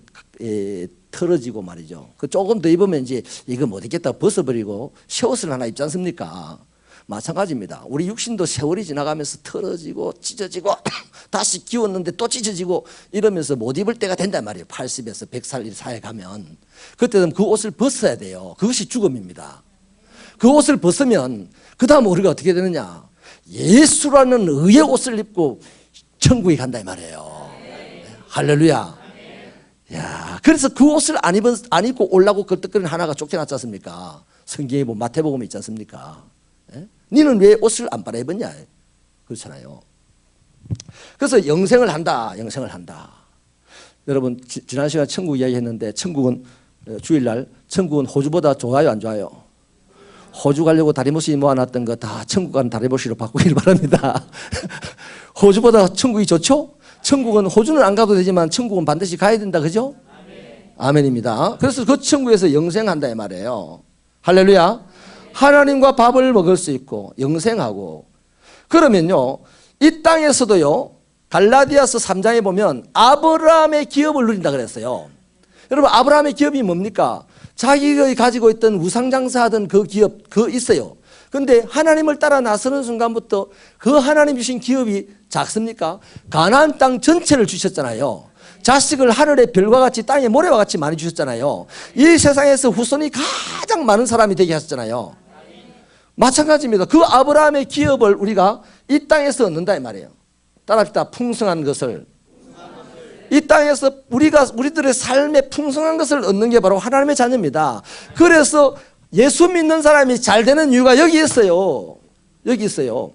[SPEAKER 1] 털어지고 말이죠. 그 조금 더 입으면 이제 이거 못 입겠다 벗어버리고 새 옷을 하나 입지 않습니까? 마찬가지입니다. 우리 육신도 세월이 지나가면서 털어지고 찢어지고 다시 기웠는데 또 찢어지고 이러면서 못 입을 때가 된단 말이에요. 80에서 100살 사이에 가면. 그때는 그 옷을 벗어야 돼요. 그것이 죽음입니다. 그 옷을 벗으면 그 다음 우리가 어떻게 되느냐, 예수라는 의의 옷을 입고 천국에 간다 이 말이에요. 할렐루야. 야, 그래서 그 옷을 안 입고 올라고 걸떡거리는 하나가 쫓겨났지 않습니까? 성경에 보면 마태복음에 있지 않습니까? 니는 왜 옷을 안 빨아입었냐? 그렇잖아요. 그래서 영생을 한다. 여러분, 지난 시간에 천국 이야기 했는데, 천국은 주일날 천국은 호주보다 좋아요, 안 좋아요? 호주 가려고 다리못이 모아놨던 거 다 천국 가는 다리못이로 바꾸길 바랍니다. 호주보다 천국이 좋죠? 천국은, 호주는 안 가도 되지만 천국은 반드시 가야 된다, 그죠? 아멘입니다. 그래서 그 천국에서 영생한다 이 말이에요. 할렐루야. 하나님과 밥을 먹을 수 있고 영생하고, 그러면요 이 땅에서도요 갈라디아서 3장에 보면 아브라함의 기업을 누린다 그랬어요. 여러분, 아브라함의 기업이 뭡니까? 자기가 가지고 있던 우상장사하던 그 기업, 그거 있어요. 그런데 하나님을 따라 나서는 순간부터 그 하나님 주신 기업이 작습니까? 가나안 땅 전체를 주셨잖아요. 자식을 하늘의 별과 같이 땅의 모래와 같이 많이 주셨잖아요. 이 세상에서 후손이 가장 많은 사람이 되게 하셨잖아요. 마찬가지입니다. 그 아브라함의 기업을 우리가 이 땅에서 얻는다 이 말이에요. 따라합시다. 풍성한 것을. 이 땅에서 우리들의 삶의 풍성한 것을 얻는 게 바로 하나님의 자녀입니다. 그래서 예수 믿는 사람이 잘 되는 이유가 여기 있어요. 여기 있어요.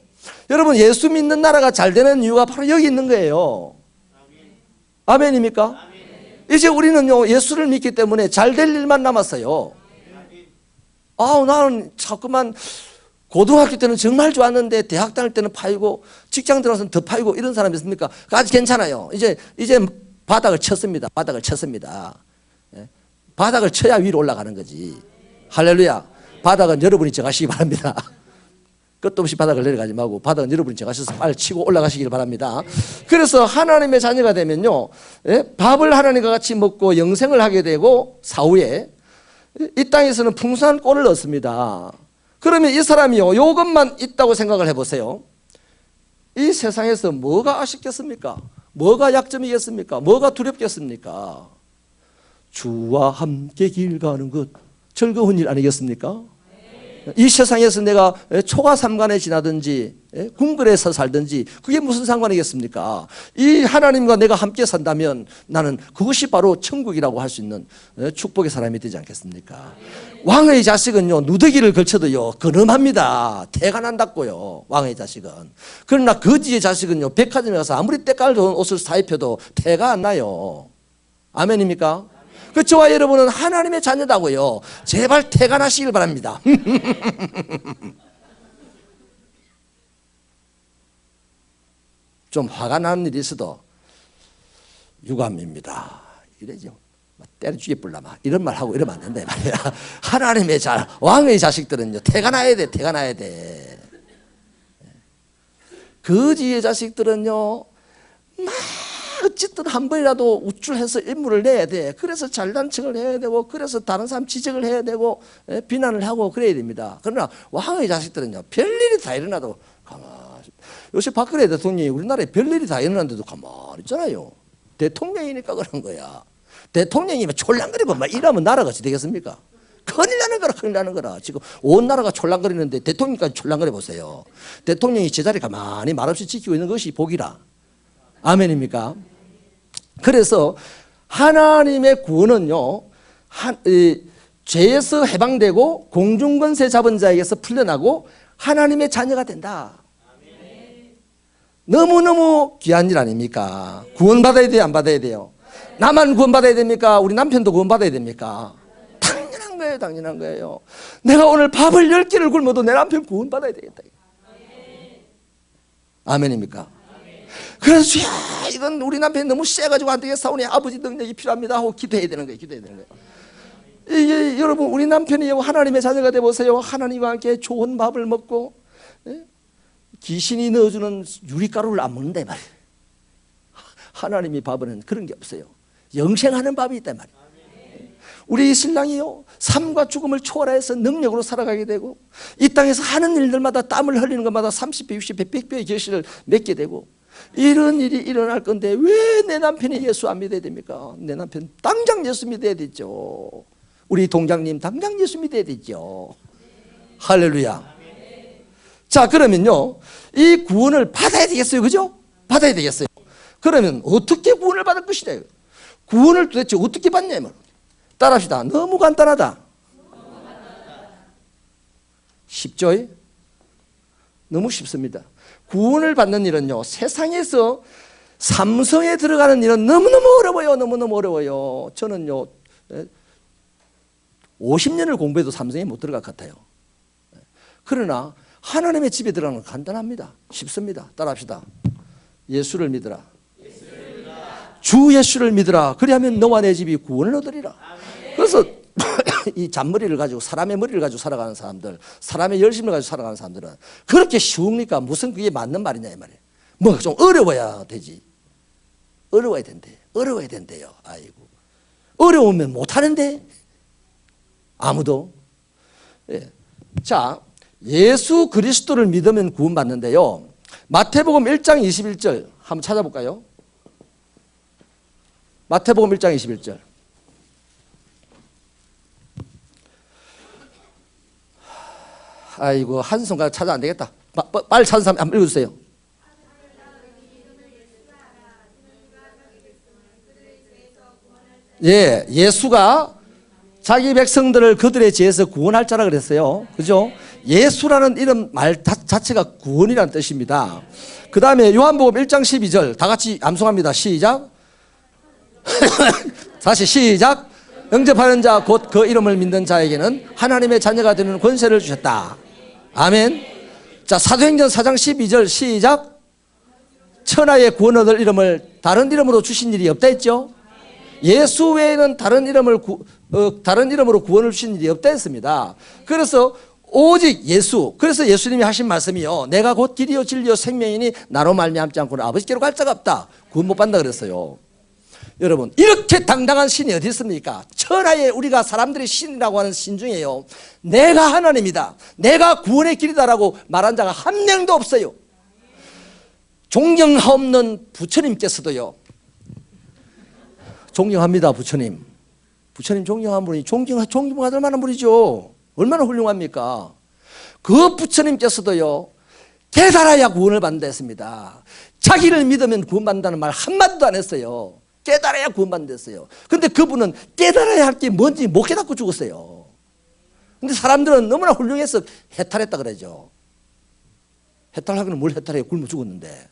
[SPEAKER 1] 여러분, 예수 믿는 나라가 잘 되는 이유가 바로 여기 있는 거예요. 아멘입니까? 이제 우리는요 예수를 믿기 때문에 잘 될 일만 남았어요. 나는 자꾸만 고등학교 때는 정말 좋았는데 대학 다닐 때는 파이고 직장 들어가서는 더 파이고 이런 사람이 있습니까? 아직 괜찮아요. 이제 바닥을 쳤습니다. 바닥을 쳐야 위로 올라가는 거지. 할렐루야. 바닥은 여러분이 정하시기 바랍니다. 끝도 없이 바닥을 내려가지 말고 바닥은 여러분이 정하셔서 빨리 치고 올라가시길 바랍니다. 그래서 하나님의 자녀가 되면요 밥을 하나님과 같이 먹고 영생을 하게 되고, 사후에 이 땅에서는 풍성한 꼴을 얻습니다. 그러면 이 사람이요 이것만 있다고 생각을 해보세요. 이 세상에서 뭐가 아쉽겠습니까? 뭐가 약점이겠습니까? 뭐가 두렵겠습니까? 주와 함께 길 가는 것 즐거운 일 아니겠습니까? 이 세상에서 내가 초가삼간에 지나든지 궁궐에서 살든지 그게 무슨 상관이겠습니까? 이 하나님과 내가 함께 산다면 나는 그것이 바로 천국이라고 할 수 있는 축복의 사람이 되지 않겠습니까? 왕의 자식은요, 누더기를 걸쳐도요 근엄합니다. 태가 난다고요, 왕의 자식은. 그러나 거지의 자식은요, 백화점에 가서 아무리 때깔 좋은 옷을 사입혀도 태가 안 나요. 아멘입니까? 그 저와 여러분은 하나님의 자녀다고요. 제발 태가 나시길 바랍니다. 좀 화가 나는 일이 있어도 유감입니다 이래죠. 때려 죽여불라 막 이런 말 하고 이러면 안 된다 이 말이야. 하나님의 왕의 자식들은요, 태가 나야 돼. 태가 나야 돼. 거지의 자식들은요, 막 어쨌든 한 번이라도 우쭐해서 인물을 내야 돼. 그래서 잘난 척을 해야 되고, 그래서 다른 사람 지적을 해야 되고, 비난을 하고 그래야 됩니다. 그러나 왕의 자식들은요, 별일이 다 일어나도 가만히. 요새 박근혜 대통령이 우리나라에 별일이 다 일어났는데도 가만히 있잖아요. 대통령이니까 그런 거야. 대통령이 촐랑거리고 막 이러면 나라가 어찌 되겠습니까? 큰일 나는 거라, 큰일 나는 거라. 지금 온 나라가 촐랑거리는데 대통령까지 촐랑거려 보세요. 대통령이 제자리 가만히 말없이 지키고 있는 것이 복이라. 아멘입니까? 그래서 하나님의 구원은요, 죄에서 해방되고 공중권세 잡은 자에게서 풀려나고 하나님의 자녀가 된다. 너무너무 귀한 일 아닙니까? 구원받아야 돼요, 안 받아야 돼요? 나만 구원받아야 됩니까? 우리 남편도 구원받아야 됩니까? 당연한 거예요, 당연한 거예요. 내가 오늘 밥을 10끼를 굶어도 내 남편 구원받아야 되겠다. 아멘입니까? 그래서 야, 이건 우리 남편이 너무 세가지고 안 되겠어. 우리 아버지 능력이 필요합니다 하고 기도해야 되는 거예요, 기도해야 되는 거예요. 이게 여러분, 우리 남편이 하나님의 자녀가 되어보세요. 하나님과 함께 좋은 밥을 먹고, 귀신이 넣어주는 유리가루를 안 먹는다 이 말이에요. 하나님이 밥은 그런 게 없어요. 영생하는 밥이 있단 말이에요. 우리 신랑이요, 삶과 죽음을 초월해서 능력으로 살아가게 되고, 이 땅에서 하는 일들마다 땀을 흘리는 것마다 30배, 60배, 100배의 결실을 맺게 되고, 이런 일이 일어날 건데 왜 내 남편이 예수 안 믿어야 됩니까? 내 남편 당장 예수 믿어야 되죠. 우리 동장님 당장 예수 믿어야 되죠. 할렐루야. 자, 그러면요, 이 구원을 받아야 되겠어요, 그죠? 받아야 되겠어요. 그러면 어떻게 구원을 받을 것이냐? 구원을 도대체 어떻게 받냐면, 따라합시다. 너무 간단하다. 쉽죠? 너무 쉽습니다. 구원을 받는 일은요, 세상에서 삼성에 들어가는 일은 너무너무 어려워요. 너무너무 어려워요. 저는요, 50년을 공부해도 삼성에 못 들어갈 것 같아요. 그러나 하나님의 집에 들어가는 건 간단합니다. 쉽습니다. 따라합시다. 예수를 믿으라. 주 예수를 믿으라. 그리하면 너와 내 집이 구원을 얻으리라. 그래서 이 잔머리를 가지고, 사람의 머리를 가지고 살아가는 사람들, 사람의 열심을 가지고 살아가는 사람들은 그렇게 쉬웁니까? 무슨 그게 맞는 말이냐 이 말이에요. 뭐 좀 어려워야 되지. 어려워야 된대. 어려워야 된대요. 아이고, 어려우면 못하는데 아무도. 예. 자, 예수 그리스도를 믿으면 구원받는데요, 마태복음 1장 21절 한번 찾아볼까요? 마태복음 1장 21절. 아이고, 한 손가락 찾아 안 되겠다. 빨리 찾은 사람 한번 읽어주세요. 예, 예수가 자기 백성들을 그들의 죄에서 구원할 자라 그랬어요. 그죠? 예수라는 이름 말 자체가 구원이라는 뜻입니다. 그 다음에 요한복음 1장 12절 다 같이 암송합니다. 시작. 다시 시작. 영접하는 자 곧 그 이름을 믿는 자에게는 하나님의 자녀가 되는 권세를 주셨다. 아멘. 자, 사도행전 4장 12절 시작. 천하의 구원 얻을 이름을 다른 이름으로 주신 일이 없다 했죠. 예수 외에는 다른 이름으로 구원을 주신 일이 없다 했습니다. 그래서 오직 예수. 그래서 예수님이 하신 말씀이요, 내가 곧 길이요 진리요 생명이니 나로 말미암지 않고는 아버지께로 갈 자가 없다. 구원 못 받는다 그랬어요. 여러분, 이렇게 당당한 신이 어디 있습니까? 천하에 우리가 사람들이 신이라고 하는 신 중에요, 내가 하나님이다, 내가 구원의 길이다라고 말한 자가 한 명도 없어요. 존경하옵는 부처님께서도요, 존경합니다. 부처님 존경한 분이 존경받을 만한 분이죠. 얼마나 훌륭합니까? 그 부처님께서도요, 깨달아야 구원을 받는다 했습니다. 자기를 믿으면 구원받는다는 말 한마디도 안 했어요. 깨달아야 구원받는다 했어요. 근데 그분은 깨달아야 할 게 뭔지 못 깨닫고 죽었어요. 근데 사람들은 너무나 훌륭해서 해탈했다 그러죠. 해탈하기는 뭘 해탈해요? 굶어 죽었는데.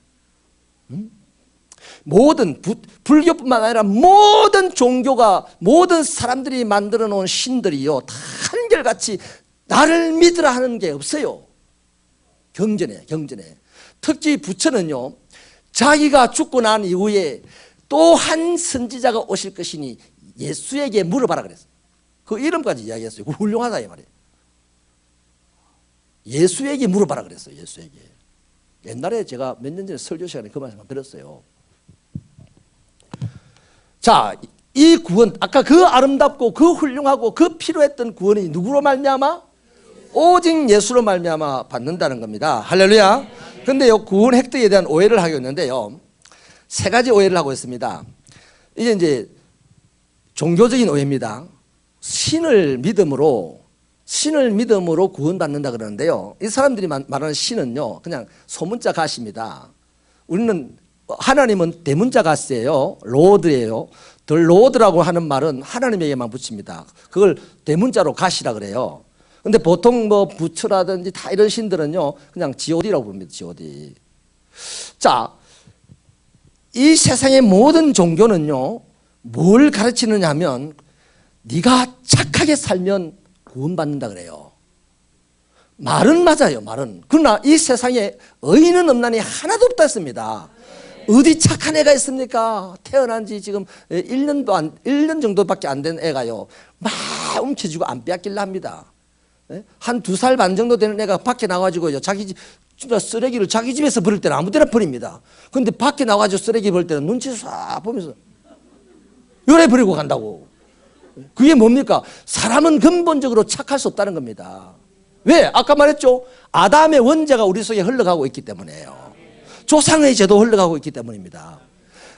[SPEAKER 1] 모든 불교뿐만 아니라 모든 종교가, 모든 사람들이 만들어 놓은 신들이요, 다 한결같이 나를 믿으라 하는 게 없어요. 경전에. 특히 부처는요, 자기가 죽고 난 이후에 또 한 선지자가 오실 것이니 예수에게 물어봐라 그랬어요. 그 이름까지 이야기했어요. 훌륭하다 이 말이에요. 예수에게 물어봐라 그랬어요. 예수에게. 옛날에 제가 몇 년 전에 설교 시간에 그 말씀 들었어요. 자, 이 구원, 아까 그 아름답고 그 훌륭하고 그 필요했던 구원이 누구로 말미암아? 오직 예수로 말미암아 받는다는 겁니다. 할렐루야. 그런데요, 구원 획득에 대한 오해를 하고 있는데요, 세 가지 오해를 하고 있습니다. 이게 이제 종교적인 오해입니다. 신을 믿음으로 구원받는다 그러는데요, 이 사람들이 말하는 신은요, 그냥 소문자 가시입니다. 우리는, 하나님은 대문자 가시예요. 로드예요. 로드라고 하는 말은 하나님에게만 붙입니다. 그걸 대문자로 가시라 그래요. 근데 보통 뭐 부처라든지 다 이런 신들은요, 그냥 god라고 부릅니다. god. 자, 이 세상의 모든 종교는요, 뭘 가르치느냐 하면 네가 착하게 살면 구원받는다 그래요. 말은 맞아요. 말은. 그러나 이 세상에 의인은 없나니 하나도 없다 했습니다. 어디 착한 애가 있습니까? 태어난 지 지금 1년 정도밖에 안 된 애가요, 막 움켜쥐고 안 빼앗길라 합니다. 한 2살 반 정도 되는 애가 밖에 나와가지고요, 자기 집 쓰레기를 자기 집에서 버릴 때는 아무 데나 버립니다. 그런데 밖에 나와가지고 쓰레기 버릴 때는 눈치 싹 보면서 요래 버리고 간다고. 그게 뭡니까? 사람은 근본적으로 착할 수 없다는 겁니다. 왜? 아까 말했죠. 아담의 원죄가 우리 속에 흘러가고 있기 때문에요. 조상의 죄도 흘러가고 있기 때문입니다.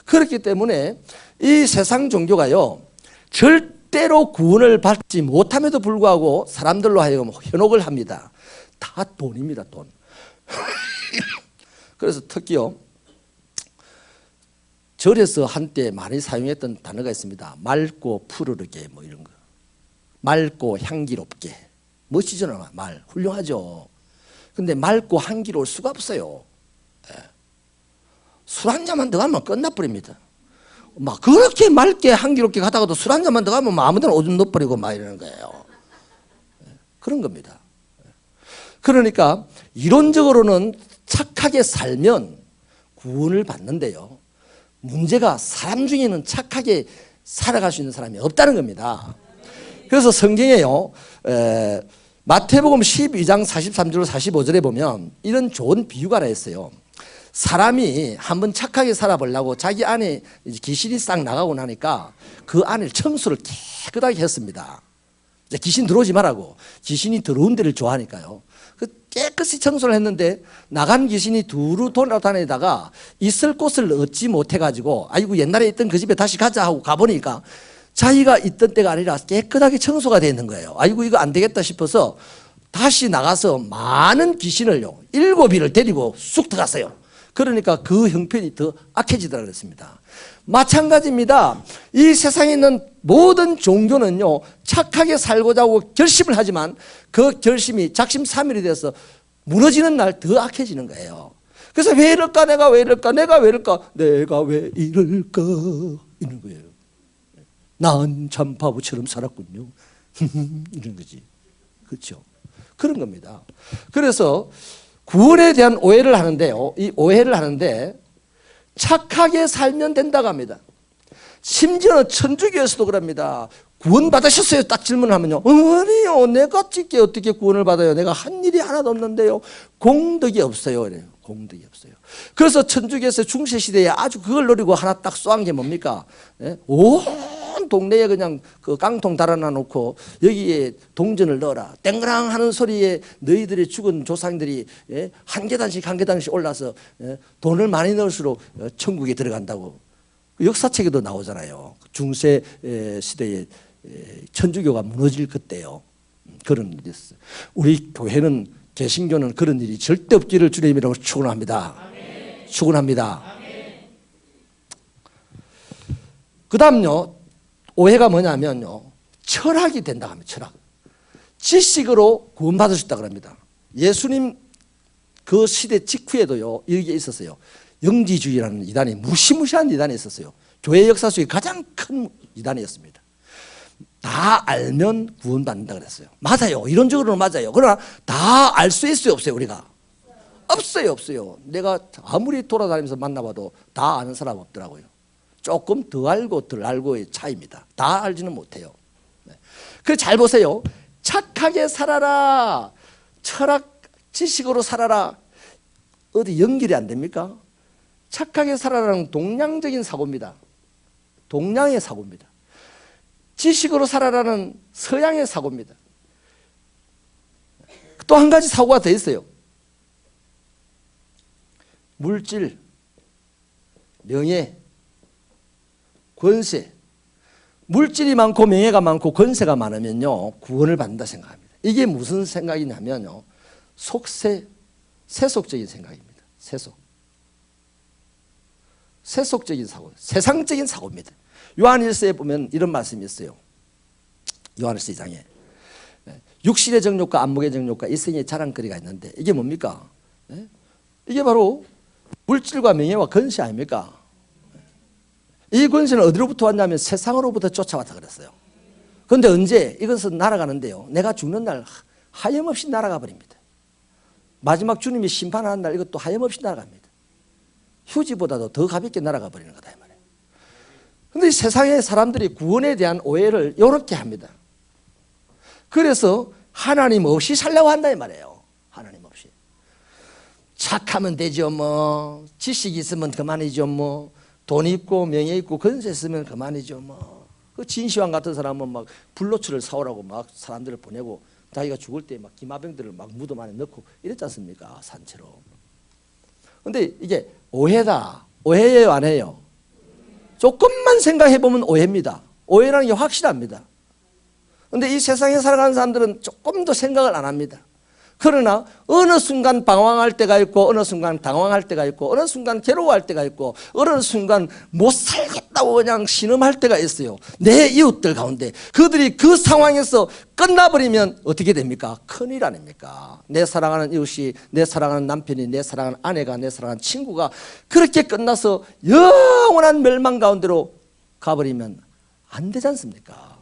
[SPEAKER 1] 그렇기 때문에 이 세상 종교가요, 절대로 구원을 받지 못함에도 불구하고 사람들로 하여금 현혹을 합니다. 다 돈입니다. 돈. 그래서 특히요, 절에서 한때 많이 사용했던 단어가 있습니다. 맑고 푸르르게 뭐 이런 거. 맑고 향기롭게. 멋지잖아요. 말 훌륭하죠. 근데 맑고 향기로울 수가 없어요. 술 한 잔만 더 가면 끝나버립니다. 막 그렇게 맑게 향기롭게 가다가도 술 한 잔만 더 가면 아무데나 오줌 넣어버리고 막 이러는 거예요. 그런 겁니다. 그러니까 이론적으로는 착하게 살면 구원을 받는데요, 문제가 사람 중에는 착하게 살아갈 수 있는 사람이 없다는 겁니다. 그래서 성경에요, 마태복음 12장 43절 45절에 보면 이런 좋은 비유가 하나 있어요. 사람이 한번 착하게 살아보려고 자기 안에 귀신이 싹 나가고 나니까 그 안을 청소를 깨끗하게 했습니다. 귀신 들어오지 말라고. 귀신이 들어온 데를 좋아하니까요. 깨끗이 청소를 했는데 나간 귀신이 두루 돌아다니다가 있을 곳을 얻지 못해가지고, 아이고 옛날에 있던 그 집에 다시 가자 하고 가보니까 자기가 있던 때가 아니라 깨끗하게 청소가 되어 있는 거예요. 아이고 이거 안 되겠다 싶어서 다시 나가서 많은 귀신을요, 7이를 데리고 쑥 들어갔어요. 그러니까 그 형편이 더 악해지더라 그랬습니다. 마찬가지입니다. 이 세상에 있는 모든 종교는요, 착하게 살고자 하고 결심을 하지만 그 결심이 작심삼일이 돼서 무너지는 날 더 악해지는 거예요. 그래서 왜 이럴까, 내가 왜 이럴까, 내가 왜 이럴까, 내가 왜 이럴까 이런 거예요. 난 참 바보처럼 살았군요. 이런 거지. 그렇죠? 그런 겁니다. 그래서 구원에 대한 오해를 하는데요, 이 오해를 하는데 착하게 살면 된다고 합니다. 심지어는 천주교에서도 그럽니다. 구원 받으셨어요? 딱 질문하면요, 아니요, 내가 찍게 어떻게 구원을 받아요? 내가 한 일이 하나도 없는데요. 공덕이 없어요. 그래요. 공덕이 없어요. 그래서 천주교에서 중세시대에 아주 그걸 노리고 하나 딱 쏘한 게 뭡니까? 온 동네에 그냥 그 깡통 달아놔 놓고 여기에 동전을 넣어라. 땡그랑 하는 소리에 너희들의 죽은 조상들이 한 계단씩 한 계단씩 올라서 돈을 많이 넣을수록 천국에 들어간다고. 역사책에도 나오잖아요. 중세 시대에 천주교가 무너질 그때요. 그런 일이 있어요. 우리 교회는 개신교는 그런 일이 절대 없기를 주님의 이름으로 축원합니다. 축원합니다. 그 다음요, 오해가 뭐냐면요, 철학이 된다 하면 철학. 지식으로 구원받으셨다 그럽니다. 예수님 그 시대 직후에도요, 이게 있었어요. 영지주의라는 이단이, 무시무시한 이단이 있었어요. 교회 역사 속에 가장 큰 이단이었습니다. 다 알면 구원받는다 그랬어요. 맞아요. 이론적으로는 맞아요. 그러나 다 알 수 있어요, 없어요, 우리가? 없어요. 내가 아무리 돌아다니면서 만나봐도 다 아는 사람 없더라고요. 조금 더 알고 덜 알고의 차이입니다. 다 알지는 못해요. 그래서 잘 보세요. 착하게 살아라. 철학, 지식으로 살아라. 어디 연결이 안 됩니까? 착하게 살아라는 동양적인 사고입니다. 동양의 사고입니다. 지식으로 살아라는 서양의 사고입니다. 또 한 가지 사고가 더 있어요. 물질, 명예, 권세. 물질이 많고 명예가 많고 권세가 많으면요, 구원을 받는다 생각합니다. 이게 무슨 생각이냐면요, 세속적인 생각입니다. 세속적인 사고, 세상적인 사고입니다. 요한일서에 보면 이런 말씀이 있어요. 요한일서 2장에 육신의 정욕과 안목의 정욕과 이생의 자랑거리가 있는데, 이게 뭡니까? 이게 바로 물질과 명예와 권세 아닙니까? 이 권세는 어디로부터 왔냐면 세상으로부터 쫓아왔다 그랬어요. 그런데 언제? 이것은 날아가는데요, 내가 죽는 날 하염없이 날아가 버립니다. 마지막 주님이 심판하는 날 이것도 하염없이 날아갑니다. 휴지보다도 더 가볍게 날아가 버리는 거다 이 말이에요. 그런데 세상의 사람들이 구원에 대한 오해를 이렇게 합니다. 그래서 하나님 없이 살려고 한다 이 말이에요. 하나님 없이. 착하면 되죠 뭐. 지식이 있으면 그만이죠 뭐. 돈 있고 명예 있고 권세 있으면 그만이죠 뭐. 그 진시황 같은 사람은 막 불로초를 사오라고 막 사람들을 보내고 자기가 죽을 때 막 기마병들을 막 무덤 안에 넣고 이랬지 않습니까? 산채로. 근데 이게 오해다. 오해예요, 안 해요? 조금만 생각해 보면 오해입니다. 오해라는 게 확실합니다. 그런데 이 세상에 살아가는 사람들은 조금 더 생각을 안 합니다. 그러나 어느 순간 방황할 때가 있고, 어느 순간 당황할 때가 있고, 어느 순간 괴로워할 때가 있고, 어느 순간 못 살겠다고 그냥 신음할 때가 있어요. 내 이웃들 가운데 그들이 그 상황에서 끝나버리면 어떻게 됩니까? 큰일 아닙니까? 내 사랑하는 이웃이, 내 사랑하는 남편이, 내 사랑하는 아내가, 내 사랑하는 친구가 그렇게 끝나서 영원한 멸망 가운데로 가버리면 안 되지 않습니까?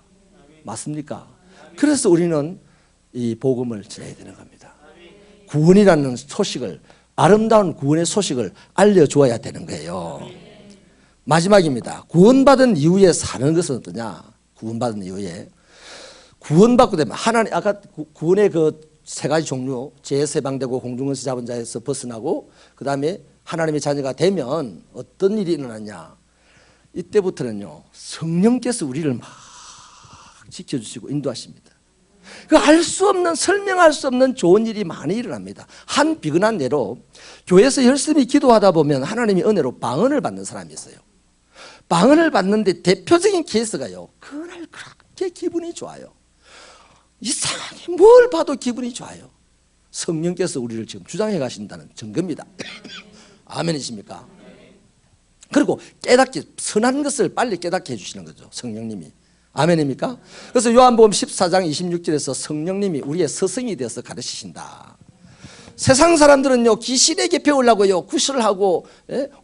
[SPEAKER 1] 맞습니까? 그래서 우리는 이 복음을 전해야 되는 겁니다. 구원이라는 소식을, 아름다운 구원의 소식을 알려주어야 되는 거예요. 마지막입니다. 구원받은 이후에 사는 것은 어떠냐? 구원받은 이후에 구원받고 되면 하나님, 아까 구원의 그 세 가지 종류, 재해세방되고 공중에서 잡은 자에서 벗어나고, 그 다음에 하나님의 자녀가 되면 어떤 일이 일어나냐? 이때부터는요, 성령께서 우리를 막 지켜주시고 인도하십니다. 그 알 수 없는, 설명할 수 없는 좋은 일이 많이 일어납니다. 한 비근한 예로 교회에서 열심히 기도하다 보면 하나님이 은혜로 방언을 받는 사람이 있어요. 방언을 받는데 대표적인 케이스가요, 그날 그렇게 기분이 좋아요. 이상하게 뭘 봐도 기분이 좋아요. 성령께서 우리를 지금 주장해 가신다는 증거입니다. 아멘이십니까? 그리고 깨닫게, 선한 것을 빨리 깨닫게 해주시는 거죠, 성령님이. 아멘입니까? 그래서 요한복음 14장 26절에서 성령님이 우리의 스승이 되어서 가르치신다. 세상 사람들은요, 귀신에게 배우려고요, 구실을 하고,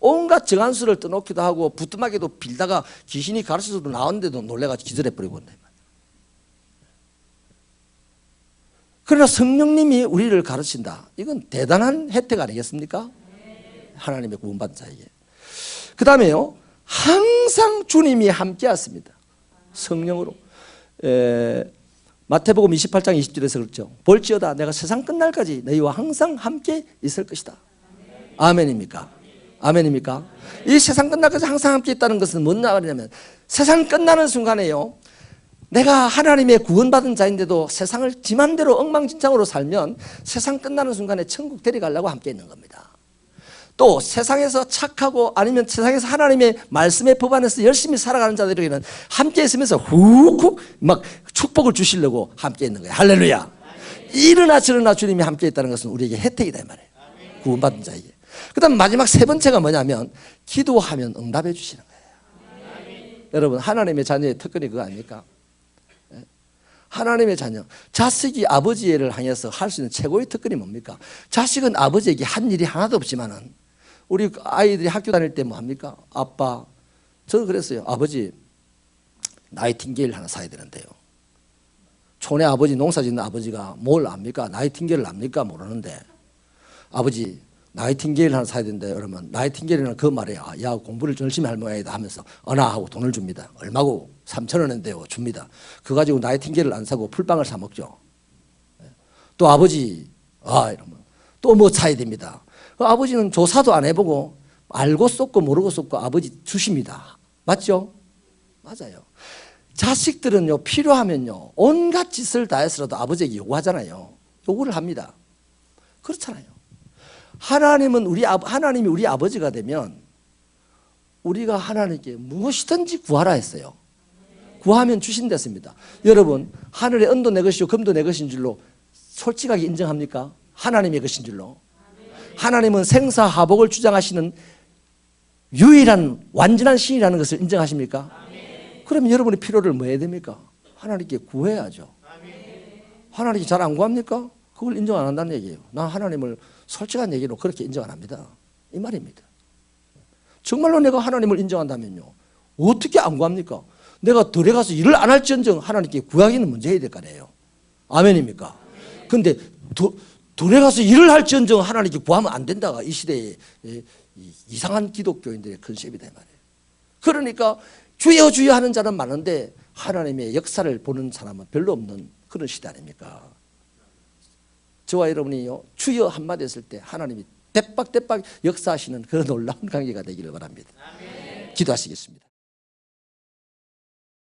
[SPEAKER 1] 온갖 정한수를 떠놓기도 하고 부뚜막에도 빌다가 귀신이 가르쳐서도 나왔는데도 놀래가지고 기절해버리고 온다. 그러나 성령님이 우리를 가르친다. 이건 대단한 혜택 아니겠습니까? 하나님의 구원받은 자에게. 그 다음에요, 항상 주님이 함께 하십니다. 성령으로. 마태복음 28장 20절에서 그렇죠. 볼지어다 내가 세상 끝날까지 너희와 항상 함께 있을 것이다. 아멘입니까? 아멘입니까? 이 세상 끝날까지 항상 함께 있다는 것은 뭔 말이냐면, 세상 끝나는 순간에요, 내가 하나님의 구원받은 자인데도 세상을 지만대로 엉망진창으로 살면 세상 끝나는 순간에 천국 데려가려고 함께 있는 겁니다. 또 세상에서 착하고 아니면 세상에서 하나님의 말씀의 법 안에서 열심히 살아가는 자들에게는 함께 있으면서 훅훅 막 축복을 주시려고 함께 있는 거예요. 할렐루야. 이러나 저러나 주님이 함께 있다는 것은 우리에게 혜택이다 이 말이에요. 구원받은 자에게. 그 다음 마지막 세 번째가 뭐냐면 기도하면 응답해 주시는 거예요. 여러분 하나님의 자녀의 특권이 그거 아닙니까? 하나님의 자녀, 자식이 아버지를 향해서 할 수 있는 최고의 특권이 뭡니까? 자식은 아버지에게 한 일이 하나도 없지만은 우리 아이들이 학교 다닐 때 뭐 합니까? 아빠, 저도 그랬어요. 아버지 나이팅게일 하나 사야 되는데요. 촌에 아버지 농사 짓는 아버지가 뭘 압니까? 나이팅게일을 압니까? 모르는데 아버지 나이팅게일 하나 사야 된다 그러면 나이팅게일이라는 그 말에 야 공부를 열심히 할 모양이다 하면서 어나 하고 돈을 줍니다. 얼마고? 3,000원인데요. 줍니다. 그거 가지고 나이팅게일을 안 사고 풀빵을 사 먹죠. 또 아버지 이러면 또 뭐 사야 됩니다. 그 아버지는 조사도 안 해보고 알고 쏟고 모르고 쏟고 아버지 주십니다. 맞죠? 맞아요. 자식들은요 필요하면요 온갖 짓을 다 해서라도 아버지에게 요구하잖아요. 요구를 합니다. 그렇잖아요. 하나님이 우리 아버지가 되면 우리가 하나님께 무엇이든지 구하라 했어요. 구하면 주신댔습니다. 여러분 하늘의 은도 내 것이요 금도 내 것인 줄로 솔직하게 인정합니까? 하나님의 것인 줄로. 하나님은 생사하복을 주장하시는 유일한 완전한 신이라는 것을 인정하십니까? 그러면 여러분의 필요를 뭐 해야 됩니까? 하나님께 구해야죠. 하나님이 잘 안 구합니까? 그걸 인정 안 한다는 얘기예요. 난 하나님을 솔직한 얘기로 그렇게 인정 안 합니다. 이 말입니다. 정말로 내가 하나님을 인정한다면요 어떻게 안 구합니까? 내가 들에 가서 일을 안 할지언정 하나님께 구하기는 문제 해야 될 거 아니에요. 아멘입니까? 그런데 들에 가서 일을 할지언정 하나님께 구하면 안 된다가 이 시대의 이상한 기독교인들의 컨셉이다 이 말이에요. 그러니까 주여 주여 하는 자는 많은데 하나님의 역사를 보는 사람은 별로 없는 그런 시대 아닙니까? 저와 여러분이요 주여 한마디 했을 때 하나님이 대박 역사하시는 그런 놀라운 관계가 되기를 바랍니다. 기도하시겠습니다.